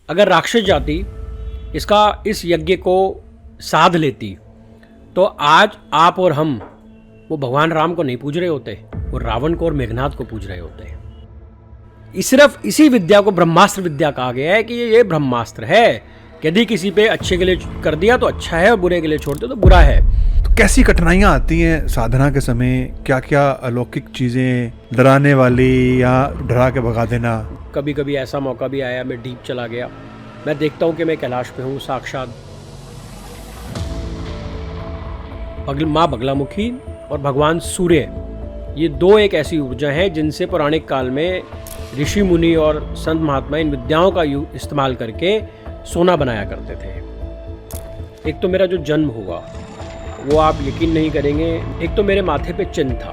अगर राक्षस जाति इस यज्ञ को साध लेती तो आज आप और हम वो भगवान राम को नहीं पूज रहे होते, वो रावण को और मेघनाद को पूज रहे होते। सिर्फ इसी विद्या को ब्रह्मास्त्र विद्या कहा गया है कि ये ब्रह्मास्त्र है। यदि किसी पे अच्छे के लिए कर दिया तो अच्छा है और बुरे के लिए छोड़ दिया तो बुरा है। तो कैसी कठिनाइयाँ आती हैं साधना के समय? क्या क्या अलौकिक चीजें, डराने वाली या डरा के भगा देना? कभी कभी ऐसा मौका भी आया, मैं डीप चला गया, मैं देखता हूँ कि मैं कैलाश पे हूँ, साक्षात माँ बगलामुखी और भगवान सूर्य, ये दो एक ऐसी ऊर्जा हैं जिनसे पौराणिक काल में ऋषि मुनि और संत महात्मा इन विद्याओं का इस्तेमाल करके सोना बनाया करते थे। एक तो मेरा जो जन्म हुआ वो आप यकीन नहीं करेंगे, एक तो मेरे माथे पे चिन्ह था।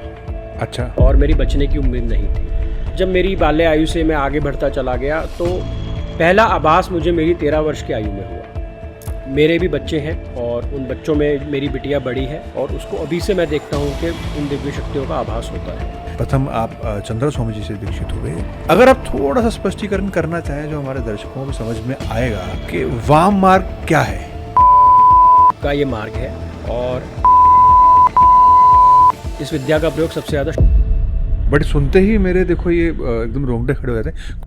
अच्छा। और मेरी बचने की उम्मीद नहीं थी। जब मेरी बाल्य आयु से मैं आगे बढ़ता चला गया तो पहला आभास मुझे मेरी 13 वर्ष की आयु में हुआ। मेरे भी बच्चे हैं और उन बच्चों में मेरी बिटिया बड़ी है और उसको अभी से मैं देखता हूँ कि उन दिव्य शक्तियों का आभास होता है। प्रथम आप चंद्र स्वामी जी से दीक्षित हुए। अगर आप थोड़ा सा स्पष्टीकरण करना चाहें जो हमारे दर्शकों को समझ में आएगा कि वाम मार्ग क्या है? का ये मार्ग है और इस विद्या का प्रयोग सबसे ज्यादा। बट सुनते ही मेरे देखो ये एकदम रोंगटे खड़े हो जाते हैं।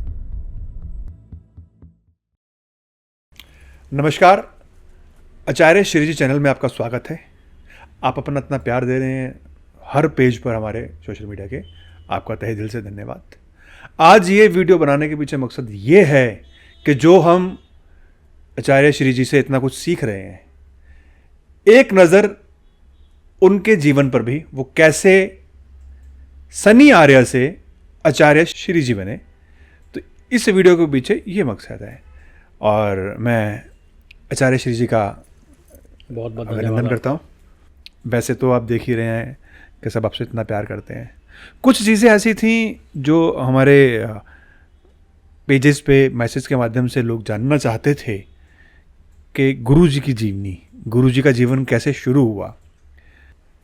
नमस्कार, आचार्य श्री जी चैनल में आपका स्वागत है। आप अपना इतना प्यार दे रहे हैं हर पेज पर हमारे सोशल मीडिया के, आपका तहे दिल से धन्यवाद। आज ये वीडियो बनाने के पीछे मकसद ये है कि जो हम आचार्य श्री जी से इतना कुछ सीख रहे हैं, एक नज़र उनके जीवन पर भी, वो कैसे शनि आर्य से आचार्य श्री जी बने, तो इस वीडियो के पीछे ये मकसद है। और मैं आचार्य श्री जी का बहुत बहुत अभिनंदन करता हूँ। वैसे तो आप देख ही रहे हैं कि सब आपसे इतना प्यार करते हैं। कुछ चीज़ें ऐसी थी जो हमारे पेजेस पे मैसेज के माध्यम से लोग जानना चाहते थे कि गुरु जी की जीवनी, गुरु जी का जीवन कैसे शुरू हुआ,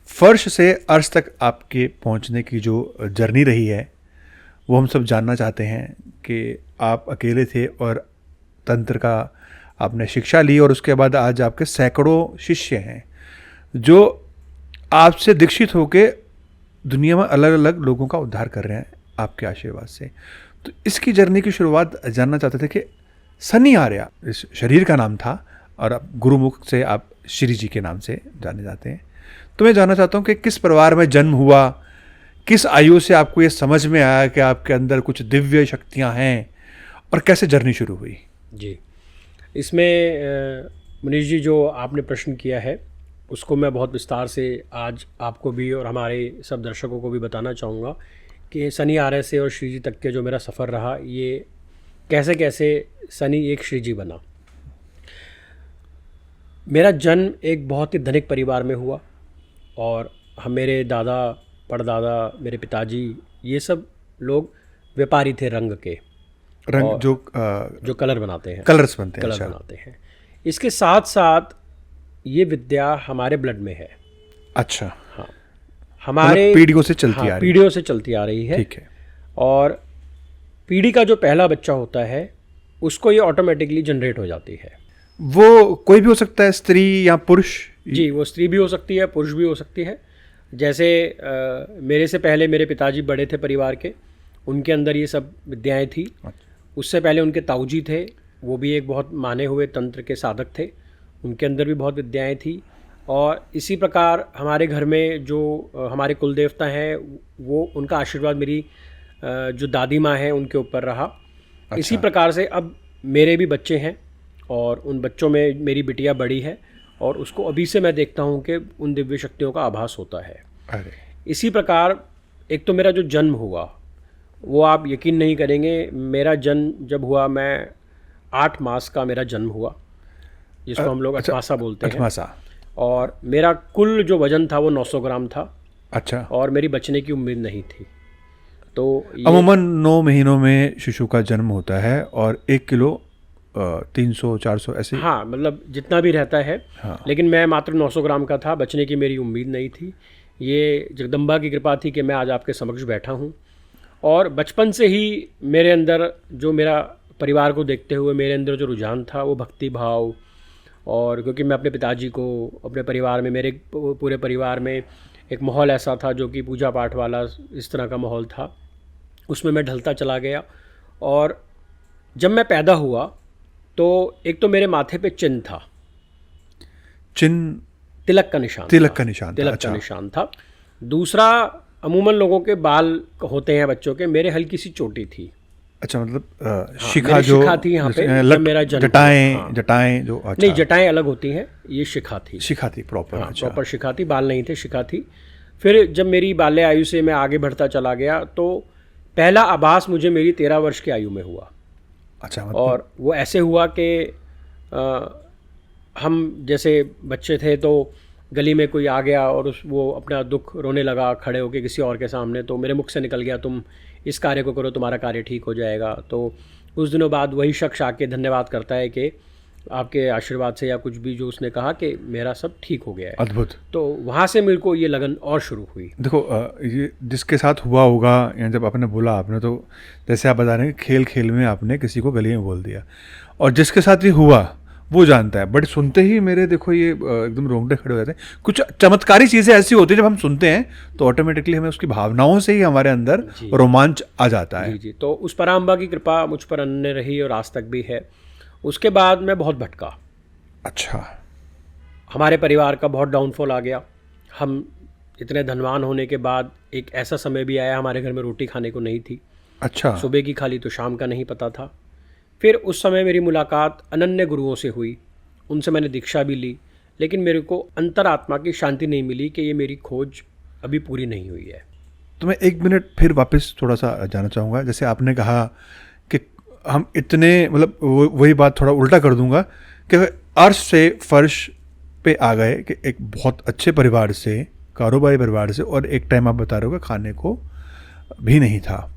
फर्श से अर्श तक आपके पहुंचने की जो जर्नी रही है वो हम सब जानना चाहते हैं। कि आप अकेले थे और तंत्र का आपने शिक्षा ली और उसके बाद आज आपके सैकड़ों शिष्य हैं जो आपसे दीक्षित होकर दुनिया में अलग अलग लोगों का उद्धार कर रहे हैं आपके आशीर्वाद से। तो इसकी जर्नी की शुरुआत जानना चाहते थे कि शनि आर्य इस शरीर का नाम था और अब गुरुमुख से आप श्री जी के नाम से जाने जाते हैं। तो मैं जानना चाहता हूँ कि किस परिवार में जन्म हुआ, किस आयु से आपको ये समझ में आया कि आपके अंदर कुछ दिव्य शक्तियाँ हैं और कैसे जर्नी शुरू हुई? जी, इसमें मनीष जी जो आपने प्रश्न किया है उसको मैं बहुत विस्तार से आज आपको भी और हमारे सब दर्शकों को भी बताना चाहूँगा कि शनि आर्य से और श्री जी तक के जो मेरा सफ़र रहा, ये कैसे कैसे शनि एक श्री जी बना। मेरा जन्म एक बहुत ही धनिक परिवार में हुआ और मेरे दादा, परदादा, मेरे पिताजी, ये सब लोग व्यापारी थे रंग के। रंग जो कलर बनाते हैं, कलर्स बनते हैं, कलर बनाते हैं। इसके साथ साथ ये विद्या हमारे ब्लड में है। अच्छा। हाँ, हमारे पीढ़ियों से चलती आ रही है। पीढ़ियों से चलती आ रही है। ठीक है। और पीढ़ी का जो पहला बच्चा होता है उसको ये ऑटोमेटिकली जनरेट हो जाती है। वो कोई भी हो सकता है, स्त्री या पुरुष? जी, वो स्त्री भी हो सकती है, पुरुष भी हो सकती है। जैसे मेरे से पहले मेरे पिताजी बड़े थे परिवार के, उनके अंदर ये सब विद्याएं थी। उससे पहले उनके ताऊजी थे, वो भी एक बहुत माने हुए तंत्र के साधक थे, उनके अंदर भी बहुत विद्याएं थी। और इसी प्रकार हमारे घर में जो हमारे कुल देवता हैं, वो उनका आशीर्वाद मेरी जो दादी माँ हैं उनके ऊपर रहा। अच्छा। इसी प्रकार से अब मेरे भी बच्चे हैं और उन बच्चों में मेरी बिटिया बड़ी है और उसको अभी से मैं देखता हूँ कि उन दिव्य शक्तियों का आभास होता है। अरे। इसी प्रकार एक तो मेरा जो जन्म हुआ वो आप यकीन नहीं करेंगे, मेरा जन्म जब हुआ, मैं 8 मास का मेरा जन्म हुआ, जिसको हम लोग अठमासा बोलते हैं। अठमासा। और मेरा कुल जो वजन था वो 900 ग्राम था। अच्छा। और मेरी बचने की उम्मीद नहीं थी। तो अमूमन 9 महीनों में शिशु का जन्म होता है और 1 किलो 300-400 ऐसे। हाँ, मतलब जितना भी रहता है। हाँ। लेकिन मैं मात्र 900 ग्राम का था, बचने की मेरी उम्मीद नहीं थी। ये जगदम्बा की कृपा थी कि मैं आज आपके समक्ष बैठा हूँ। और बचपन से ही मेरे अंदर जो मेरा परिवार को देखते हुए मेरे अंदर जो रुझान था वो भक्ति भाव, और क्योंकि मैं अपने पिताजी को अपने परिवार में, मेरे पूरे परिवार में एक माहौल ऐसा था जो कि पूजा पाठ वाला इस तरह का माहौल था, उसमें मैं ढलता चला गया। और जब मैं पैदा हुआ तो एक तो मेरे माथे पे चिन्ह था, चिन्ह, तिलक का निशान, तिलक का निशान, तिलक का निशान था। दूसरा, अमूमन लोगों के बाल होते हैं बच्चों के, मेरे हल्की सी चोटी थी। अच्छा, मतलब शिखा जो शिखा थी यहाँ पे, जब मेरा जन्म, जटाएं, जटाएं जो, अच्छा, नहीं जटाएं अलग होती हैं, ये शिखा थी, शिखा थी प्रॉपर। हाँ, प्रॉपर शिखा थी, बाल नहीं थे, शिखा थी। फिर जब मेरी बाल्य आयु से मैं आगे बढ़ता चला गया तो पहला आभास मुझे मेरी 13 वर्ष की आयु में हुआ। अच्छा, मतलब और वो ऐसे हुआ कि हम जैसे बच्चे थे तो गली में कोई आ गया और वो अपना दुख रोने लगा खड़े होकर किसी और के सामने, तो मेरे मुख से निकल गया, तुम इस कार्य को करो, तुम्हारा कार्य ठीक हो जाएगा। तो कुछ दिनों बाद वही शख्स आके धन्यवाद करता है कि आपके आशीर्वाद से या कुछ भी जो उसने कहा कि मेरा सब ठीक हो गया है। अद्भुत। तो वहाँ से मेरे को ये लगन और शुरू हुई। देखो, ये जिसके साथ हुआ होगा, या जब आपने बोला, आपने तो जैसे आप बता रहे हैं खेल खेल में आपने किसी को गली में बोल दिया, और जिसके साथ ये हुआ वो जानता है, बट सुनते ही मेरे देखो ये एकदम रोंगटे खड़े हो जाते हैं। कुछ चमत्कारी चीज़ें ऐसी होती है जब हम सुनते हैं तो ऑटोमेटिकली हमें उसकी भावनाओं से ही हमारे अंदर रोमांच आ जाता है। जी जी, तो उस पराम्बा की कृपा मुझ पर अन्य रही और आज तक भी है। उसके बाद मैं बहुत भटका। अच्छा, हमारे परिवार का बहुत डाउनफॉल आ गया। हम इतने धनवान होने के बाद एक ऐसा समय भी आया हमारे घर में रोटी खाने को नहीं थी। अच्छा, सुबह की खा ली तो शाम का नहीं पता था। फिर उस समय मेरी मुलाकात अनन्य गुरुओं से हुई, उनसे मैंने दीक्षा भी ली, लेकिन मेरे को अंतरात्मा की शांति नहीं मिली कि ये मेरी खोज अभी पूरी नहीं हुई है। तो मैं 1 मिनट फिर वापस थोड़ा सा जाना चाहूँगा। जैसे आपने कहा कि हम इतने, मतलब वही बात थोड़ा उल्टा कर दूंगा कि अर्श से फर्श पे आ गए कि एक बहुत अच्छे परिवार से, कारोबारी परिवार से, और एक टाइम आप बता रहे हो कि खाने को भी नहीं था।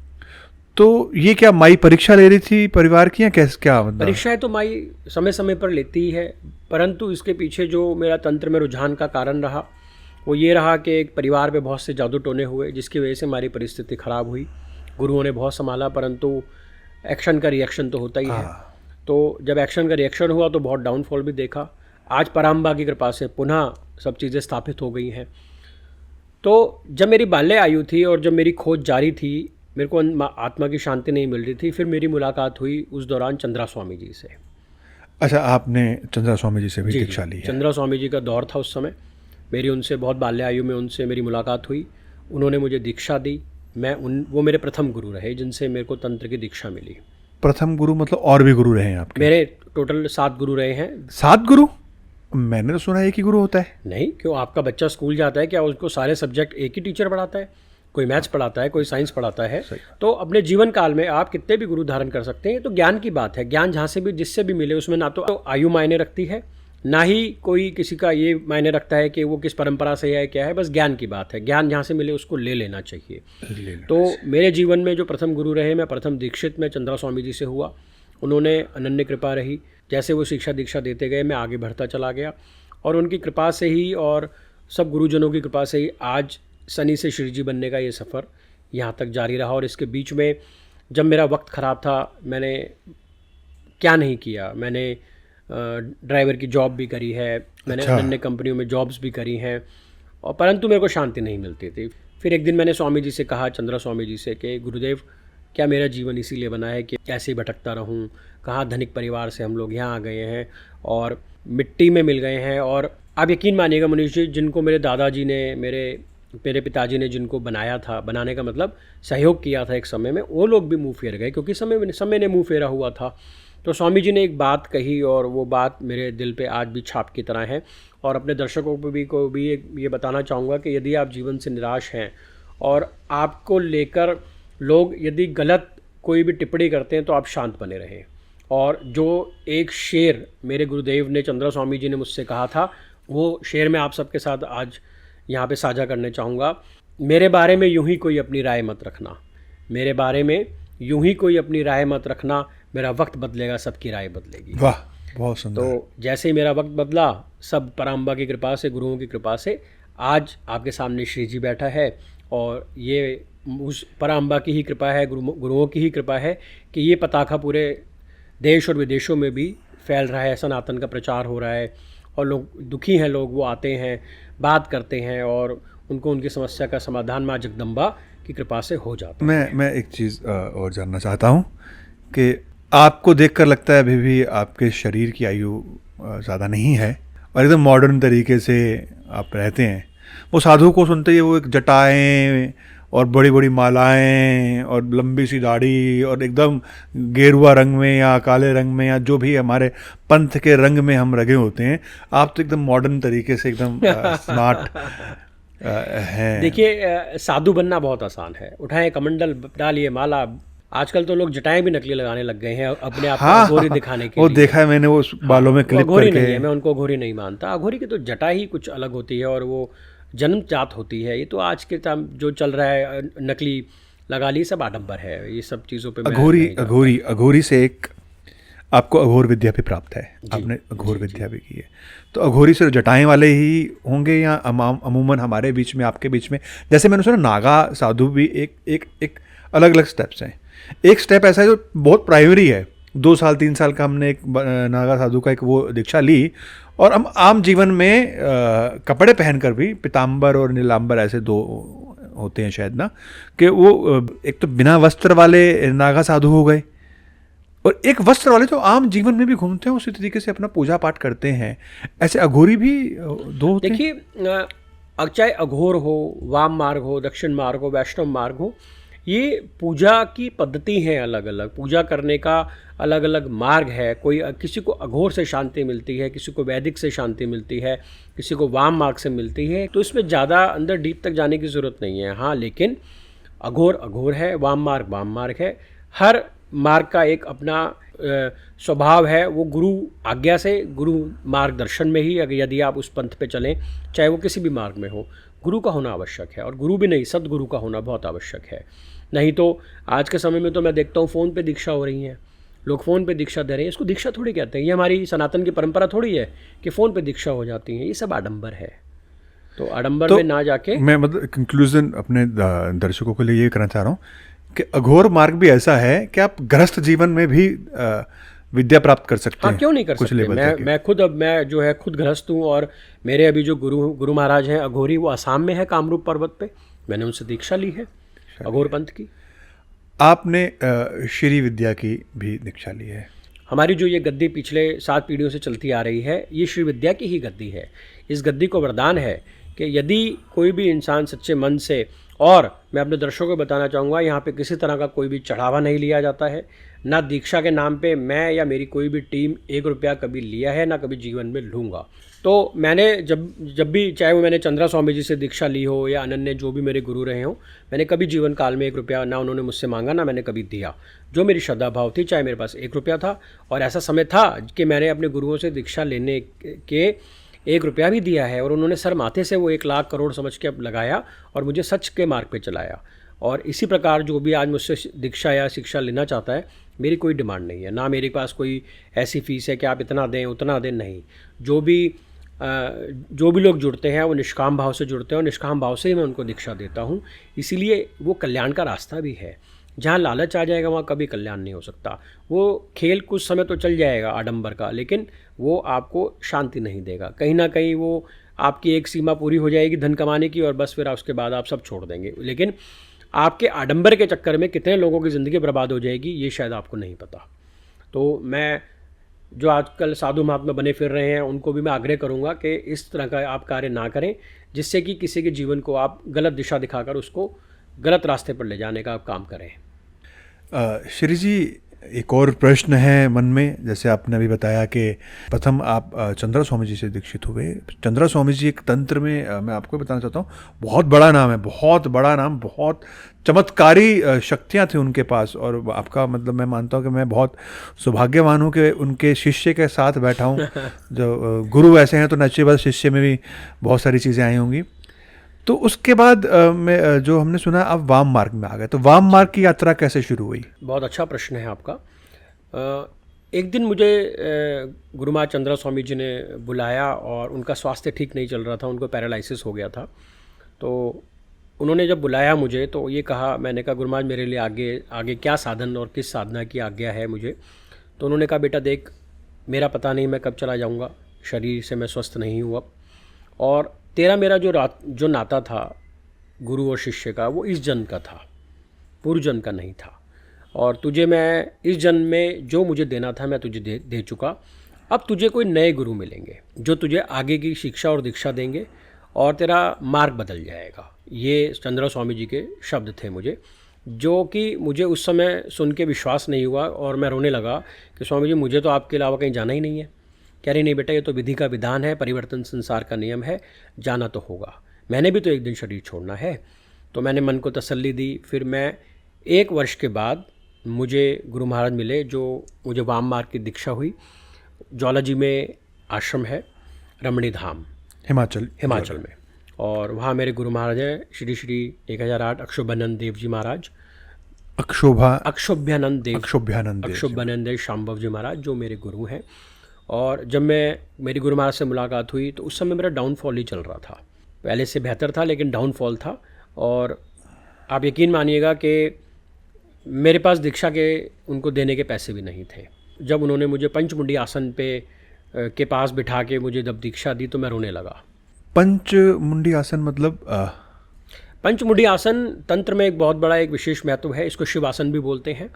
तो ये क्या माई परीक्षा ले रही थी परिवार की, या कैसे, क्या मतलब? परीक्षाएं तो माई समय समय पर लेती ही है, परंतु इसके पीछे जो मेरा तंत्र में रुझान का कारण रहा वो ये रहा कि एक परिवार पे बहुत से जादू टोने हुए, जिसकी वजह से हमारी परिस्थिति खराब हुई। गुरुओं ने बहुत संभाला, परंतु एक्शन का रिएक्शन तो होता ही है। तो जब एक्शन का रिएक्शन हुआ तो बहुत डाउनफॉल भी देखा। आज पराम्बा की कृपा से पुनः सब चीज़ें स्थापित हो गई हैं। तो जब मेरी बाल्य आयु थी और जब मेरी खोज जारी थी, मेरे को आत्मा की शांति नहीं मिल रही थी। फिर मेरी मुलाकात हुई उस दौरान चंद्रा स्वामी जी से। अच्छा, आपने चंद्रा स्वामी जी से भी दीक्षा ली है? चंद्रा स्वामी जी का दौर था उस समय, मेरी उनसे बहुत बाल्य आयु में उनसे मेरी मुलाकात हुई। उन्होंने मुझे दीक्षा दी। वो मेरे प्रथम गुरु रहे जिनसे मेरे को तंत्र की दीक्षा मिली। प्रथम गुरु मतलब और भी गुरु रहे हैं आपके? मेरे टोटल 7 गुरु रहे हैं। 7 गुरु? मैंने तो सुना एक ही गुरु होता है। नहीं, क्यों? आपका बच्चा स्कूल जाता है, क्या उसको सारे सब्जेक्ट एक ही टीचर पढ़ाता है? कोई मैथ्स पढ़ाता है, कोई साइंस पढ़ाता है। तो अपने जीवन काल में आप कितने भी गुरु धारण कर सकते हैं। तो ज्ञान की बात है, ज्ञान जहाँ से भी जिससे भी मिले उसमें ना तो आयु मायने रखती है, ना ही कोई किसी का ये मायने रखता है कि वो किस परंपरा से है क्या है। बस ज्ञान की बात है, ज्ञान जहाँ से मिले उसको ले लेना चाहिए। तो मेरे जीवन में जो प्रथम गुरु रहे, मैं प्रथम दीक्षित में चंद्रा स्वामी जी से हुआ। उन्होंने अनन्य कृपा रही, जैसे वो शिक्षा दीक्षा देते गए मैं आगे बढ़ता चला गया, और उनकी कृपा से ही और सब गुरुजनों की कृपा से ही आज शनि से श्री जी बनने का ये सफ़र यहाँ तक जारी रहा। और इसके बीच में जब मेरा वक्त ख़राब था, मैंने क्या नहीं किया। मैंने ड्राइवर की जॉब भी करी है, मैंने अन्य कंपनियों में जॉब्स भी करी हैं, और परंतु मेरे को शांति नहीं मिलती थी। फिर एक दिन मैंने स्वामी जी से कहा, चंद्रा स्वामी जी से, कि गुरुदेव क्या मेरा जीवन इसीलिए बना है कि ऐसे ही भटकता रहूं? कहाँ धनिक परिवार से हम लोग यहाँ आ गए हैं और मिट्टी में मिल गए हैं। और आप यकीन मानिएगा मनीष जी, जिनको मेरे दादाजी ने, मेरे पिताजी ने जिनको बनाया था, बनाने का मतलब सहयोग किया था एक समय में, वो लोग भी मुंह फेर गए क्योंकि समय ने मुंह फेरा हुआ था। तो स्वामी जी ने एक बात कही और वो बात मेरे दिल पे आज भी छाप की तरह है। और अपने दर्शकों को भी ये बताना चाहूँगा कि यदि आप जीवन से निराश हैं और आपको लेकर लोग यदि गलत कोई भी टिप्पणी करते हैं तो आप शांत बने रहें। और जो एक शेर मेरे गुरुदेव ने, चंद्रा स्वामी जी ने मुझसे कहा था, वो शेर मैं आप सबके साथ आज यहाँ पे साझा करने चाहूँगा। मेरे बारे में यूं ही कोई अपनी राय मत रखना, मेरे बारे में यूं ही कोई अपनी राय मत रखना, मेरा वक्त बदलेगा सबकी राय बदलेगी। वाह, बहुत सुंदर। तो जैसे ही मेरा वक्त बदला, सब पराम्बा की कृपा से, गुरुओं की कृपा से आज आपके सामने श्री जी बैठा है। और ये उस पराम्बा की ही कृपा है, गुरुओं की ही कृपा है कि ये पताका पूरे देश और विदेशों में भी फैल रहा है, सनातन का प्रचार हो रहा है और लोग दुखी हैं, लोग वो आते हैं, बात करते हैं और उनको उनकी समस्या का समाधान माँ जगदम्बा की कृपा से हो जाता है। मैं एक चीज़ और जानना चाहता हूँ कि आपको देखकर लगता है अभी भी आपके शरीर की आयु ज़्यादा नहीं है और एकदम मॉडर्न तरीके से आप रहते हैं। वो साधु को सुनते ही वो एक जटाएं और बड़ी बड़ी मालाएं और लंबी सी दाढ़ी और एकदम गेरुआ रंग में या काले रंग में या जो भी हमारे पंथ के रंग में हम रंगे होते हैं, आप तो एकदम मॉडर्न तरीके से एकदम स्मार्ट हैं। देखिए, साधु बनना बहुत आसान है। उठाएं कमंडल, डालिए माला। आजकल तो लोग जटाएं भी नकली लगाने लग गए हैं अपने आप को अघोरी दिखाने के वो लिए। देखा है मैंने, वो बालों में क्लिप अघोरी करके। नहीं है, मैं उनको अघोरी नहीं मानता। अघोरी की तो जटा ही कुछ अलग होती है और वो जन्मजात होती है। ये तो आज के टाइम जो चल रहा है नकली लगा ली, सब आडंबर है। ये सब चीज़ों पे अघोरी से एक आपको अघोर विद्या भी प्राप्त है, आपने अघोर विद्या भी की है। तो अघोरी से जटाएं वाले ही होंगे या अमूमन हमारे बीच में, आपके बीच में, जैसे मैंने सुना नागा साधु भी एक अलग अलग स्टेप्स हैं। एक स्टेप ऐसा है जो बहुत प्राइमरी है, 2 साल 3 साल का हमने एक नागा साधु का एक वो दीक्षा ली और हम आम जीवन में कपड़े पहनकर भी, पीताम्बर और नीलांबर ऐसे 2 होते हैं शायद ना, कि वो एक तो बिना वस्त्र वाले नागा साधु हो गए और एक वस्त्र वाले जो आम जीवन में भी घूमते हैं, उसी तरीके से अपना पूजा पाठ करते हैं। ऐसे अघोरी भी 2 होते हैं। देखिए, चाहे अघोर हो, वाम मार्ग हो, दक्षिण मार्ग हो, वैष्णव मार्ग हो, ये पूजा की पद्धति हैं अलग अलग। पूजा करने का अलग अलग मार्ग है। कोई किसी को अघोर से शांति मिलती है, किसी को वैदिक से शांति मिलती है, किसी को वाम मार्ग से मिलती है। तो इसमें ज़्यादा अंदर डीप तक जाने की ज़रूरत नहीं है। हाँ, लेकिन अघोर है, वाम मार्ग है। हर मार्ग का एक अपना स्वभाव है। वो गुरु आज्ञा से, गुरु मार्गदर्शन में ही अगर यदि आप उस पंथ पे चलें, चाहे वो किसी भी मार्ग में हो, गुरु का होना आवश्यक है। और गुरु भी नहीं, सदगुरु का होना बहुत आवश्यक है। नहीं तो आज के समय में तो मैं देखता हूँ फ़ोन पे दीक्षा हो रही हैं, लोग फ़ोन पे दीक्षा दे रहे हैं। इसको दीक्षा थोड़ी कहते हैं। ये हमारी सनातन की परंपरा थोड़ी है कि फ़ोन पे दीक्षा हो जाती है। ये सब आडंबर है। तो आडंबर में ना जाके मैं मतलब कंक्लूजन अपने दर्शकों के लिए ये करना चाह रहा हूँ कि अघोर मार्ग भी ऐसा है कि आप गृहस्थ जीवन में भी विद्या प्राप्त कर सकते हैं। हाँ, क्यों नहीं कर सकते। मैं जो है खुद गृहस्थ हूँ और मेरे अभी जो गुरु महाराज हैं अघोरी, वो असम में है, कामरूप पर्वत पे। मैंने उनसे दीक्षा ली है अघोर पंथ की। आपने श्री विद्या की भी दीक्षा ली है। हमारी जो ये गद्दी पिछले 7 पीढ़ियों से चलती आ रही है, ये श्री विद्या की ही गद्दी है। इस गद्दी को वरदान है कि यदि कोई भी इंसान सच्चे मन से, और मैं अपने दर्शकों को बताना चाहूँगा, यहाँ पे किसी तरह का कोई भी चढ़ावा नहीं लिया जाता है। ना दीक्षा के नाम पे मैं या मेरी कोई भी टीम 1 रुपया कभी लिया है, ना कभी जीवन में लूँगा। तो मैंने जब भी, चाहे वो मैंने चंद्रा स्वामी जी से दीक्षा ली हो या अनन्य जो भी मेरे गुरु रहे हों, मैंने कभी जीवन काल में 1 रुपया ना उन्होंने मुझसे मांगा, ना मैंने कभी दिया। जो मेरी श्रद्धा भाव थी, चाहे मेरे पास 1 रुपया था, और ऐसा समय था कि मैंने अपने गुरुओं से दीक्षा लेने के 1 रुपया भी दिया है और उन्होंने सर माथे से वो 1 लाख करोड़ समझ के लगाया और मुझे सच के मार्ग पे चलाया। और इसी प्रकार जो भी आज मुझसे दीक्षा या शिक्षा लेना चाहता है, मेरी कोई डिमांड नहीं है, ना मेरे पास कोई ऐसी फीस है कि आप इतना दें उतना दें, नहीं। जो भी लोग जुड़ते हैं वो निष्काम भाव से जुड़ते हैं और निष्काम भाव से ही मैं उनको दीक्षा देता हूँ। इसीलिए वो कल्याण का रास्ता भी है। जहाँ लालच आ जाएगा वहाँ कभी कल्याण नहीं हो सकता। वो खेल कुछ समय तो चल जाएगा आडंबर का, लेकिन वो आपको शांति नहीं देगा। कहीं ना कहीं वो आपकी एक सीमा पूरी हो जाएगी धन कमाने की और बस फिर उसके बाद आप सब छोड़ देंगे। लेकिन आपके आडंबर के चक्कर में कितने लोगों की ज़िंदगी बर्बाद हो जाएगी, ये शायद आपको नहीं पता। तो मैं जो आजकल साधु महात्मा बने फिर रहे हैं, उनको भी मैं आग्रह करूंगा कि इस तरह का आप कार्य ना करें, जिससे कि किसी के जीवन को आप गलत दिशा दिखाकर उसको गलत रास्ते पर ले जाने का आप काम करें। श्री जी, एक और प्रश्न है मन में। जैसे आपने अभी बताया कि प्रथम आप चंद्रा स्वामी जी से दीक्षित हुए। चंद्रा स्वामी जी एक तंत्र में, मैं आपको बताना चाहता हूँ, बहुत बड़ा नाम है, बहुत बड़ा नाम, बहुत चमत्कारी शक्तियाँ थी उनके पास। और आपका मतलब मैं मानता हूँ कि मैं बहुत सौभाग्यवान हूँ कि उनके शिष्य के साथ बैठा हूँ। जो गुरु ऐसे हैं तो निश्चय शिष्य में भी बहुत सारी चीज़ें आई होंगी। तो उसके बाद में जो हमने सुना आप वाम मार्ग में आ गए, तो वाम मार्ग की यात्रा कैसे शुरू हुई? बहुत अच्छा प्रश्न है आपका। एक दिन मुझे गुरु महाराज चंद्रा स्वामी जी ने बुलाया और उनका स्वास्थ्य ठीक नहीं चल रहा था, उनको पैरालिसिस हो गया था। तो उन्होंने जब बुलाया मुझे तो ये कहा, मैंने कहा गुरु महाराज मेरे लिए आगे क्या साधन और किस साधना की आज्ञा है मुझे। तो उन्होंने कहा बेटा देख, मेरा पता नहीं मैं कब चला जाऊँगा, शरीर से मैं स्वस्थ नहीं हूँ अब, और तेरा मेरा जो नाता था गुरु और शिष्य का, वो इस जन्म का था, पूर्व जन्म का नहीं था। और तुझे मैं इस जन्म में जो मुझे देना था मैं तुझे दे चुका। अब तुझे कोई नए गुरु मिलेंगे जो तुझे आगे की शिक्षा और दीक्षा देंगे और तेरा मार्ग बदल जाएगा। ये चंद्रा स्वामी जी के शब्द थे मुझे, जो कि मुझे उस समय सुन के विश्वास नहीं हुआ और मैं रोने लगा कि स्वामी जी मुझे तो आपके अलावा कहीं जाना ही नहीं है। कह रही नहीं बेटा, ये तो विधि का विधान है, परिवर्तन संसार का नियम है, जाना तो होगा, मैंने भी तो एक दिन शरीर छोड़ना है। तो मैंने मन को तसल्ली दी। फिर मैं 1 वर्ष के बाद मुझे गुरु महाराज मिले, जो मुझे वाम मार्ग की दीक्षा हुई। ज्वाला जी में आश्रम है, रमणी धाम, हिमाचल में, और वहाँ मेरे गुरु महाराज हैं श्री श्री 1008 अक्षोभ्यानंद देव जी महाराज, अक्षोभ्यानंद देव शाम्भव जी महाराज, जो मेरे गुरु हैं। और जब मेरी गुरु महाराज से मुलाकात हुई तो उस समय मेरा डाउनफॉल ही चल रहा था, पहले से बेहतर था लेकिन डाउनफॉल था। और आप यकीन मानिएगा कि मेरे पास दीक्षा के उनको देने के पैसे भी नहीं थे। जब उन्होंने मुझे पंचमुंडी आसन के पास बिठा के मुझे जब दीक्षा दी तो मैं रोने लगा। पंचमुंडी आसन मतलब? पंचमुंडी आसन तंत्र में एक बहुत बड़ा एक विशेष महत्व है। इसको शिव आसन भी बोलते हैं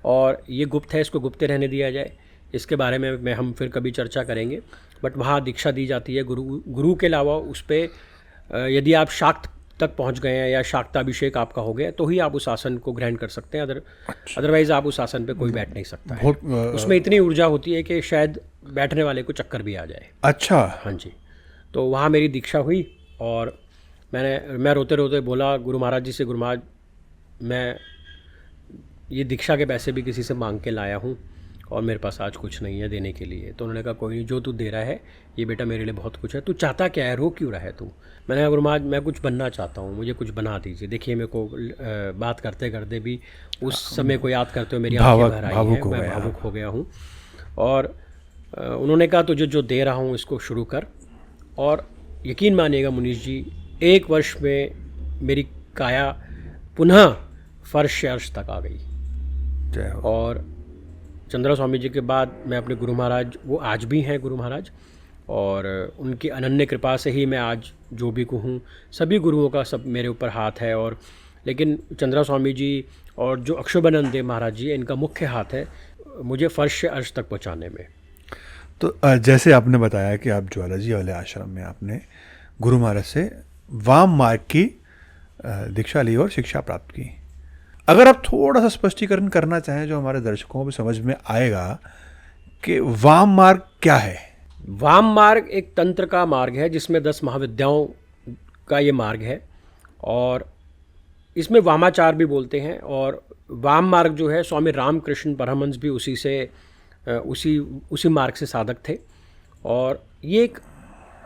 और ये गुप्त है, इसको गुप्त रहने दिया जाए। इसके बारे में हम फिर कभी चर्चा करेंगे। बट वहाँ दीक्षा दी जाती है गुरु के अलावा। उस पर यदि आप शाक्त तक पहुँच गए हैं या शाक्ताभिषेक आपका हो गया तो ही आप उस आसन को ग्रहण कर सकते हैं। अदरवाइज़ आप उस आसन पे कोई बैठ नहीं सकता है। उसमें इतनी ऊर्जा होती है कि शायद बैठने वाले को चक्कर भी आ जाए। अच्छा। हाँ जी। तो वहाँ मेरी दीक्षा हुई और मैं रोते रोते बोला गुरु महाराज जी से, गुरु महाराज मैं ये दीक्षा के पैसे भी किसी से मांग के लाया हूँ और मेरे पास आज कुछ नहीं है देने के लिए। तो उन्होंने कहा कोई नहीं, जो तू दे रहा है ये बेटा मेरे लिए बहुत कुछ है, तू चाहता क्या है, रो क्यों रहा है तू? मैंने कहा गुरु महाराज मैं कुछ बनना चाहता हूँ, मुझे कुछ बना दीजिए। देखिए मेरे को बात करते करते भी उस समय को याद करते हुए मेरी आंखें भर आई हैं, मैं भावुक हो गया हूँ। और उन्होंने कहा तुझे जो दे रहा हूँ इसको शुरू कर। और यकीन मानिएगा मुनीश जी, 1 वर्ष में मेरी काया पुनः फर्श से अर्श तक आ गई। और चंद्रा स्वामी जी के बाद मैं अपने गुरु महाराज, वो आज भी हैं गुरु महाराज, और उनकी अनन्य कृपा से ही मैं आज जो भी हूँ। सभी गुरुओं का सब मेरे ऊपर हाथ है, और लेकिन चंद्रा स्वामी जी और जो अक्षोभ्यानंद देव महाराज जी, इनका मुख्य हाथ है मुझे फर्श से अर्श तक पहुँचाने में। तो जैसे आपने बताया कि आप ज्वाला जी वाले आश्रम में आपने गुरु महाराज से वाम मार्ग की दीक्षा ली और शिक्षा प्राप्त की। अगर आप थोड़ा सा स्पष्टीकरण करना चाहें जो हमारे दर्शकों को भी समझ में आएगा कि वाम मार्ग क्या है। वाम मार्ग एक तंत्र का मार्ग है जिसमें 10 महाविद्याओं का ये मार्ग है, और इसमें वामाचार भी बोलते हैं। और वाम मार्ग जो है, स्वामी रामकृष्ण परमहंस भी उसी मार्ग से साधक थे। और ये एक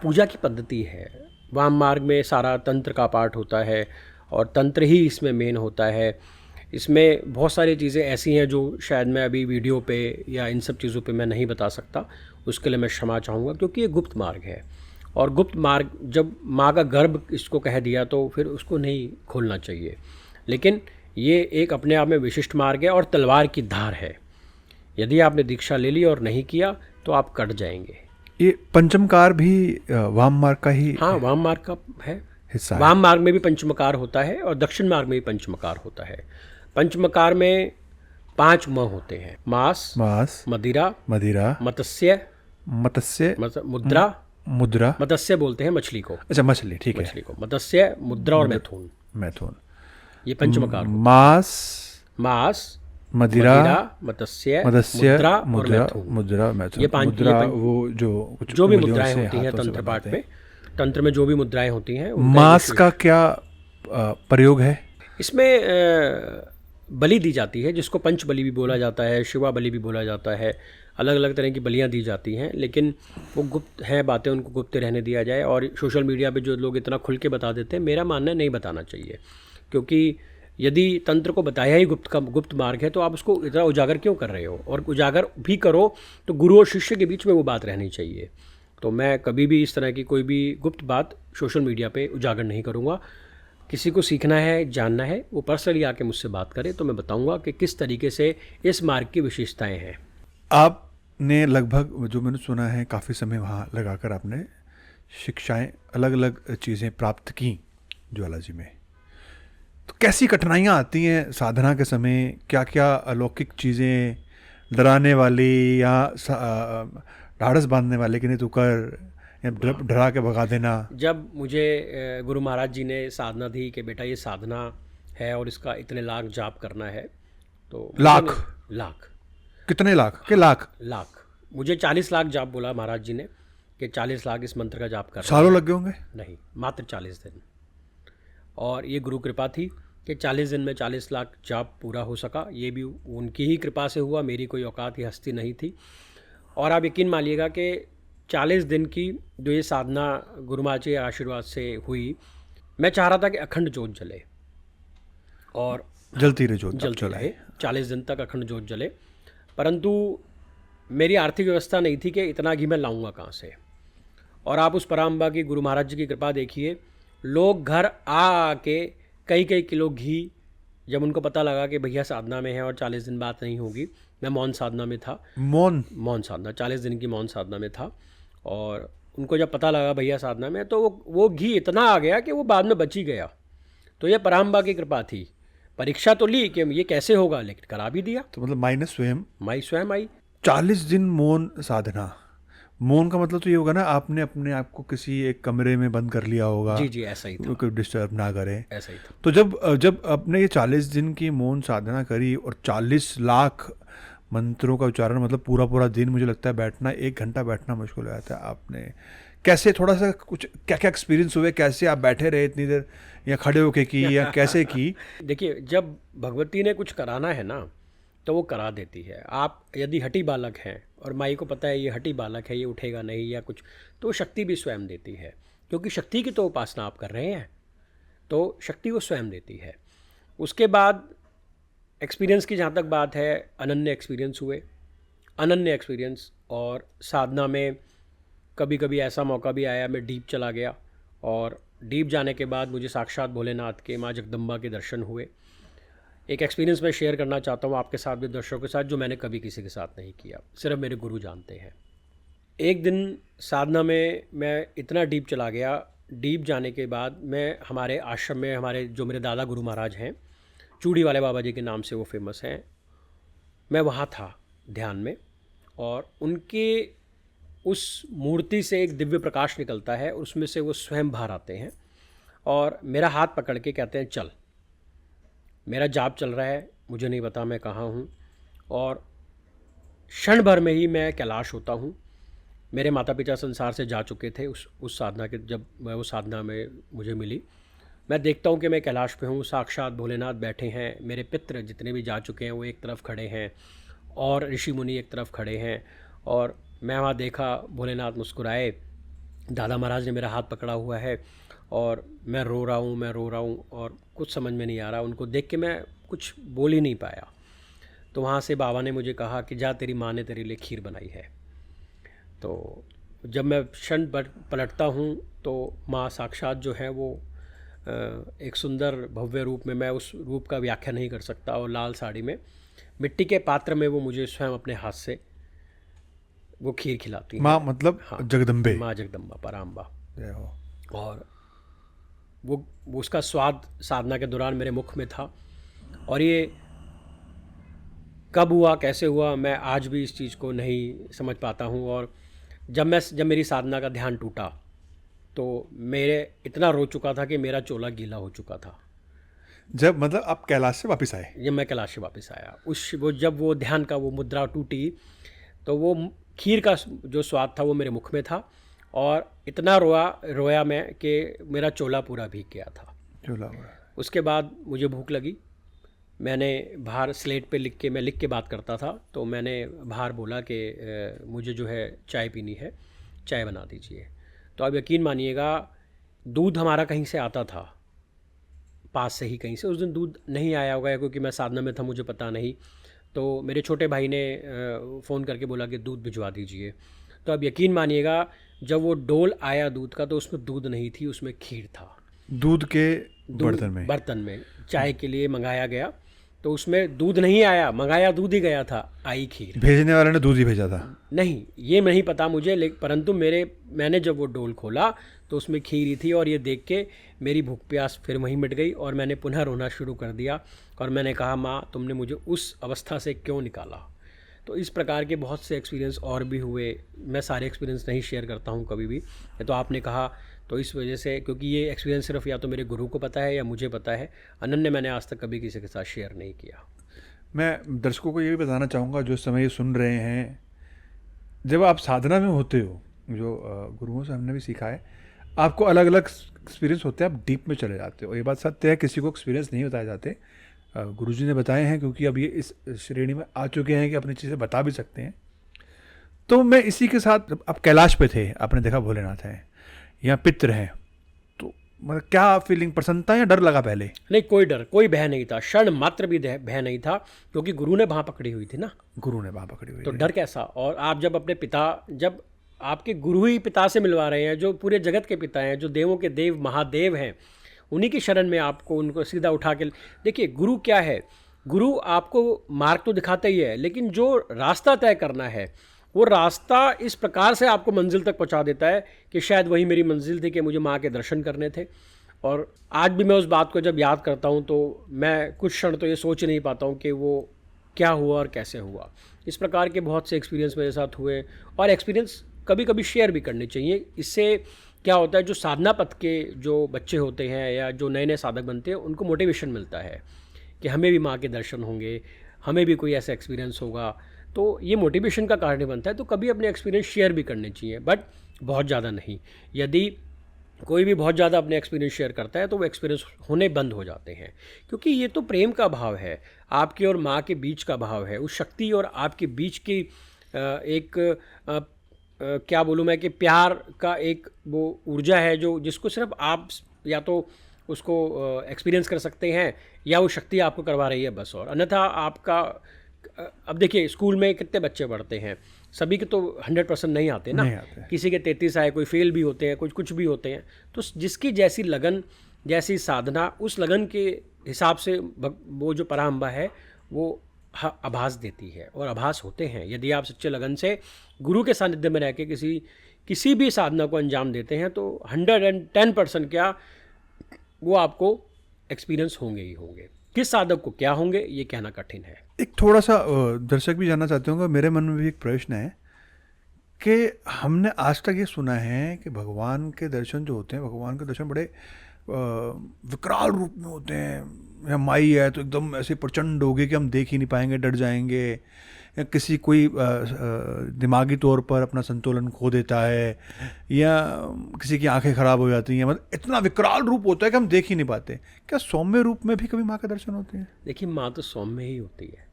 पूजा की पद्धति है। वाम मार्ग में सारा तंत्र का पाठ होता है और तंत्र ही इसमें मेन होता है। इसमें बहुत सारी चीज़ें ऐसी हैं जो शायद मैं अभी वीडियो पे या इन सब चीज़ों पे मैं नहीं बता सकता, उसके लिए मैं क्षमा चाहूँगा, क्योंकि ये गुप्त मार्ग है। और गुप्त मार्ग जब माँ का गर्भ इसको कह दिया तो फिर उसको नहीं खोलना चाहिए। लेकिन ये एक अपने आप में विशिष्ट मार्ग है और तलवार की धार है। यदि आपने दीक्षा ले ली और नहीं किया तो आप कट जाएंगे। ये पंचमकार भी वाम मार्ग का ही? हाँ, वाम मार्ग का है हिस्सा। वाम मार्ग में भी पंचमकार होता है और दक्षिण मार्ग में भी पंचमकार होता है। पंचमकार में 5 म होते हैं: मांस, मदिरा, मत्स्य, मुद्रा। मत्स्य बोलते हैं मछली को। अच्छा, मछली, ठीक है। मछली को मत्स्य, मुद्रा और मैथुन। ये पंचमकार। मांस, मदिरा, मत्स्य, मुद्रा, मैथुन। ये 5 वो जो भी मुद्राएं होती हैं तंत्र पाठ में, तंत्र में जो भी मुद्राएं होती हैं। मांस का क्या प्रयोग है इसमें? बलि दी जाती है, जिसको पंच बलि भी बोला जाता है, शिवा बलि भी बोला जाता है। अलग अलग तरह की बलियां दी जाती हैं, लेकिन वो गुप्त हैं बातें, उनको गुप्त रहने दिया जाए। और सोशल मीडिया पे जो लोग इतना खुल के बता देते हैं, मेरा मानना है नहीं बताना चाहिए, क्योंकि यदि तंत्र को बताया ही गुप्त मार्ग है तो आप उसको इतना उजागर क्यों कर रहे हो? और उजागर भी करो तो गुरु और शिष्य के बीच में वो बात रहनी चाहिए। तो मैं कभी भी इस तरह की कोई भी गुप्त बात सोशल मीडिया पे उजागर नहीं करूँगा। किसी को सीखना है, जानना है, वो पर्सनली आके मुझसे बात करे तो मैं बताऊंगा कि किस तरीके से इस मार्ग की विशेषताएं हैं। आपने लगभग, जो मैंने सुना है, काफ़ी समय वहाँ लगाकर आपने शिक्षाएं, अलग अलग चीज़ें प्राप्त की ज्वाला जी में। तो कैसी कठिनाइयाँ आती हैं साधना के समय? क्या क्या अलौकिक चीज़ें, डराने वाली या ढाढ़स बांधने वाले कि नहीं तू कर, या डरा के भगा देना? जब मुझे गुरु महाराज जी ने साधना दी कि बेटा ये साधना है और इसका इतने लाख जाप करना है, तो लाख? लाख कितने लाख के लाख? लाख मुझे 40 लाख जाप बोला महाराज जी ने कि 40 लाख इस मंत्र का जाप करना सालों है। लग गए होंगे? नहीं, मात्र 40 दिन। और ये गुरु कृपा थी कि 40 दिन में 40 लाख जाप पूरा हो सका। ये भी उनकी ही कृपा से हुआ, मेरी कोई औकात या हस्ती नहीं थी। और आप यकीन मानिएगा कि 40 दिन की जो ये साधना गुरु महाराज के आशीर्वाद से हुई, मैं चाह रहा था कि अखंड ज्योत जले और जलती रहे ज्योत, जलती रहे, 40 दिन तक अखंड ज्योत जले। परंतु मेरी आर्थिक व्यवस्था नहीं थी कि इतना घी मैं लाऊंगा कहाँ से। और आप उस पराम्बा की, गुरु महाराज जी की कृपा देखिए, लोग घर आ के कई कई किलो घी, जब उनको पता लगा कि भैया साधना में है और 40 दिन बात नहीं होगी, मैं मौन साधना में था। मौन साधना, 40 दिन की मौन साधना में था। और उनको जब पता लगा भैया साधना में, तो वो घी इतना आ गया कि वो बाद में बच ही गया। तो ये पराम्बा की कृपा थी। परीक्षा तो ली कि ये कैसे होगा, लेकिन करा भी दिया। तो मतलब माई स्वयं आई। 40 दिन मौन साधना। मौन का मतलब तो ये होगा ना, आपने अपने आप को किसी एक कमरे में बंद कर लिया होगा। जी जी, ऐसा ही था, कोई डिस्टर्ब ना करे, ऐसा ही था। तो जब आपने ये 40 दिन की मौन साधना करी और 40 लाख मंत्रों का उच्चारण, मतलब पूरा पूरा दिन, मुझे लगता है बैठना, 1 घंटा बैठना मुश्किल हो जाता है। आपने कैसे, थोड़ा सा कुछ क्या क्या एक्सपीरियंस हुए, कैसे आप बैठे रहे इतनी देर, या खड़े होके की, या कैसे की? देखिए, जब भगवती ने कुछ कराना है ना, तो वो करा देती है। आप यदि हठी बालक हैं और माई को पता है ये हठी बालक है, ये उठेगा नहीं या कुछ, तो शक्ति भी स्वयं देती है, क्योंकि शक्ति की तो उपासना आप कर रहे हैं, तो शक्ति वो स्वयं देती है। उसके बाद एक्सपीरियंस की जहाँ तक बात है, अनन्य एक्सपीरियंस हुए, अनन्य एक्सपीरियंस। और साधना में कभी कभी ऐसा मौका भी आया, मैं डीप चला गया, और डीप जाने के बाद मुझे साक्षात भोलेनाथ के, माँ जगदम्बा के दर्शन हुए। एक एक्सपीरियंस मैं शेयर करना चाहता हूँ आपके साथ भी, दर्शकों के साथ, जो मैंने कभी किसी के साथ नहीं किया, सिर्फ मेरे गुरु जानते हैं। एक दिन साधना में मैं इतना डीप चला गया, डीप जाने के बाद मैं हमारे आश्रम में, हमारे जो मेरे दादा गुरु महाराज हैं, चूड़ी वाले बाबा जी के नाम से वो फेमस हैं, मैं वहाँ था ध्यान में, और उनके उस मूर्ति से एक दिव्य प्रकाश निकलता है, उसमें से वो स्वयं बाहर आते हैं और मेरा हाथ पकड़ के कहते हैं चल। मेरा जाप चल रहा है, मुझे नहीं पता मैं कहाँ हूँ, और क्षण भर में ही मैं कैलाश होता हूँ। मेरे माता पिता संसार से जा चुके थे उस साधना के, जब मैं वो साधना में मुझे मिली, मैं देखता हूँ कि मैं कैलाश पे हूँ, साक्षात भोलेनाथ बैठे हैं, मेरे पितृ जितने भी जा चुके हैं वो एक तरफ खड़े हैं और ऋषि मुनि एक तरफ खड़े हैं। और मैं वहाँ देखा, भोलेनाथ मुस्कुराए, दादा महाराज ने मेरा हाथ पकड़ा हुआ है, और मैं रो रहा हूँ और कुछ समझ में नहीं आ रहा। उनको देख के मैं कुछ बोल ही नहीं पाया। तो वहाँ से बाबा ने मुझे कहा कि जा, तेरी माँ ने तेरे लिए खीर बनाई है। तो जब मैं क्षण पलटता हूँ तो माँ साक्षात जो है वो एक सुंदर भव्य रूप में, मैं उस रूप का व्याख्या नहीं कर सकता, और लाल साड़ी में, मिट्टी के पात्र में वो मुझे स्वयं अपने हाथ से वो खीर खिलाती हैं। माँ मतलब? हाँ, जगदम्बे, माँ जगदम्बा, पराम्बा। जय हो। और वो उसका स्वाद साधना के दौरान मेरे मुख में था। और ये कब हुआ, कैसे हुआ, मैं आज भी इस चीज़ को नहीं समझ पाता हूँ। और जब मेरी साधना का ध्यान टूटा, तो मेरे इतना रो चुका था कि मेरा चोला गीला हो चुका था। जब मतलब आप कैलाश से वापस आए? जब मैं कैलाश से वापस आया, जब वो ध्यान का वो मुद्रा टूटी, तो वो खीर का जो स्वाद था वो मेरे मुख में था, और इतना रोया मैं कि मेरा चोला पूरा भीग गया था। उसके बाद मुझे भूख लगी। मैंने बाहर स्लेट पे मैं लिख के बात करता था, तो मैंने बाहर बोला कि मुझे जो है चाय पीनी है, चाय बना दीजिए। तो अब यकीन मानिएगा, दूध हमारा कहीं से आता था, पास से ही कहीं से। उस दिन दूध नहीं आया होगा, क्योंकि मैं साधना में था, मुझे पता नहीं। तो मेरे छोटे भाई ने फ़ोन करके बोला कि दूध भिजवा दीजिए। तो अब यकीन मानिएगा, जब वो डोल आया दूध का, तो उसमें दूध नहीं थी, उसमें खीर था। दूध के बर्तन में चाय के लिए मंगाया गया, तो उसमें दूध नहीं आया, मंगाया दूध ही गया था, आई खीर। भेजने वाले ने दूध ही भेजा था? नहीं, ये नहीं पता मुझे, लेकिन परंतु मैंने जब वो डोल खोला तो उसमें खीर ही थी, और ये देख के मेरी भूख प्यास फिर वहीं मिट गई और मैंने पुनः रोना शुरू कर दिया और मैंने कहा, माँ तुमने मुझे उस अवस्था से क्यों निकाला। तो इस प्रकार के बहुत से एक्सपीरियंस और भी हुए। मैं सारे एक्सपीरियंस नहीं शेयर करता हूँ कभी भी, तो आपने कहा तो इस वजह से, क्योंकि ये एक्सपीरियंस सिर्फ या तो मेरे गुरु को पता है या मुझे पता है, अनन्य मैंने आज तक कभी किसी के साथ शेयर नहीं किया। मैं दर्शकों को ये भी बताना चाहूँगा जो इस समय ये सुन रहे हैं, जब आप साधना में होते हो, जो गुरुओं से हमने भी सीखा है, आपको अलग अलग एक्सपीरियंस होते हैं, आप डीप में चले जाते हो। ये बात सत्य है, किसी को एक्सपीरियंस नहीं बताए जाते, गुरुजी ने बताए हैं, क्योंकि अब ये इस श्रेणी में आ चुके हैं कि अपनी चीज़ें बता भी सकते हैं। तो मैं इसी के साथ, आप कैलाश पे थे, आपने देखा भोलेनाथ हैं, यहाँ पितृ हैं, तो मतलब क्या फीलिंग, प्रसन्नता या डर लगा पहले? नहीं, कोई डर, कोई भय नहीं था, क्षण मात्र भी भय नहीं था, क्योंकि गुरु ने बाँह पकड़ी हुई थी ना। गुरु ने बाँह पकड़ी हुई तो डर कैसा। और आप जब अपने पिता, जब आपके गुरु ही पिता से मिलवा रहे हैं, जो पूरे जगत के पिता हैं, जो देवों के देव महादेव हैं, उन्हीं की शरण में आपको उनको सीधा उठा के, देखिए गुरु क्या है, गुरु आपको मार्ग तो दिखाता ही है, लेकिन जो रास्ता तय करना है वो रास्ता इस प्रकार से आपको मंजिल तक पहुंचा देता है कि शायद वही मेरी मंजिल थी कि मुझे माँ के दर्शन करने थे। और आज भी मैं उस बात को जब याद करता हूँ तो मैं कुछ क्षण तो ये सोच नहीं पाता हूँ कि वो क्या हुआ और कैसे हुआ। इस प्रकार के बहुत से एक्सपीरियंस मेरे साथ हुए, और एक्सपीरियंस कभी कभी शेयर भी करने चाहिए। इससे क्या होता है, जो साधना पथ के जो बच्चे होते हैं या जो नए नए साधक बनते हैं, उनको मोटिवेशन मिलता है कि हमें भी माँ के दर्शन होंगे, हमें भी कोई ऐसा एक्सपीरियंस होगा, तो ये मोटिवेशन का कारण बनता है। तो कभी अपने एक्सपीरियंस शेयर भी करने चाहिए, बट बहुत ज़्यादा नहीं। यदि कोई भी बहुत ज़्यादा अपने एक्सपीरियंस शेयर करता है तो वो एक्सपीरियंस होने बंद हो जाते हैं, क्योंकि ये तो प्रेम का भाव है, आपके और माँ के बीच का भाव है, उस शक्ति और आपके बीच की क्या बोलूँ मैं, कि प्यार का एक वो ऊर्जा है जो जिसको सिर्फ आप या तो उसको एक्सपीरियंस कर सकते हैं या वो शक्ति आपको करवा रही है बस। और अन्यथा आपका, अब देखिए स्कूल में कितने बच्चे पढ़ते हैं, सभी के तो 100% नहीं आते ना, किसी के 33 आए, कोई फेल भी होते हैं, कुछ भी होते हैं। तो जिसकी जैसी लगन, जैसी साधना, उस लगन के हिसाब से वो जो पराम्बा है वो आभास देती है, और आभास होते हैं। यदि आप सच्चे लगन से गुरु के सानिध्य में रह के किसी भी साधना को अंजाम देते हैं तो 110% क्या वो आपको एक्सपीरियंस होंगे ही होंगे। किस साधक को क्या होंगे ये कहना कठिन है। एक थोड़ा सा दर्शक भी जानना चाहते होंगे, मेरे मन में भी एक प्रश्न है कि हमने आज तक ये सुना है कि भगवान के दर्शन जो होते हैं, भगवान के दर्शन बड़े विकराल रूप में होते हैं, या माई है तो एकदम ऐसे प्रचंड होगी कि हम देख ही नहीं पाएंगे, डर जाएंगे, या किसी कोई दिमागी तौर पर अपना संतुलन खो देता है, या किसी की आंखें खराब हो जाती हैं, मतलब इतना विकराल रूप होता है कि हम देख ही नहीं पाते। क्या सौम्य रूप में भी कभी माँ का दर्शन होते हैं? देखिए, माँ तो सौम्य ही होती है।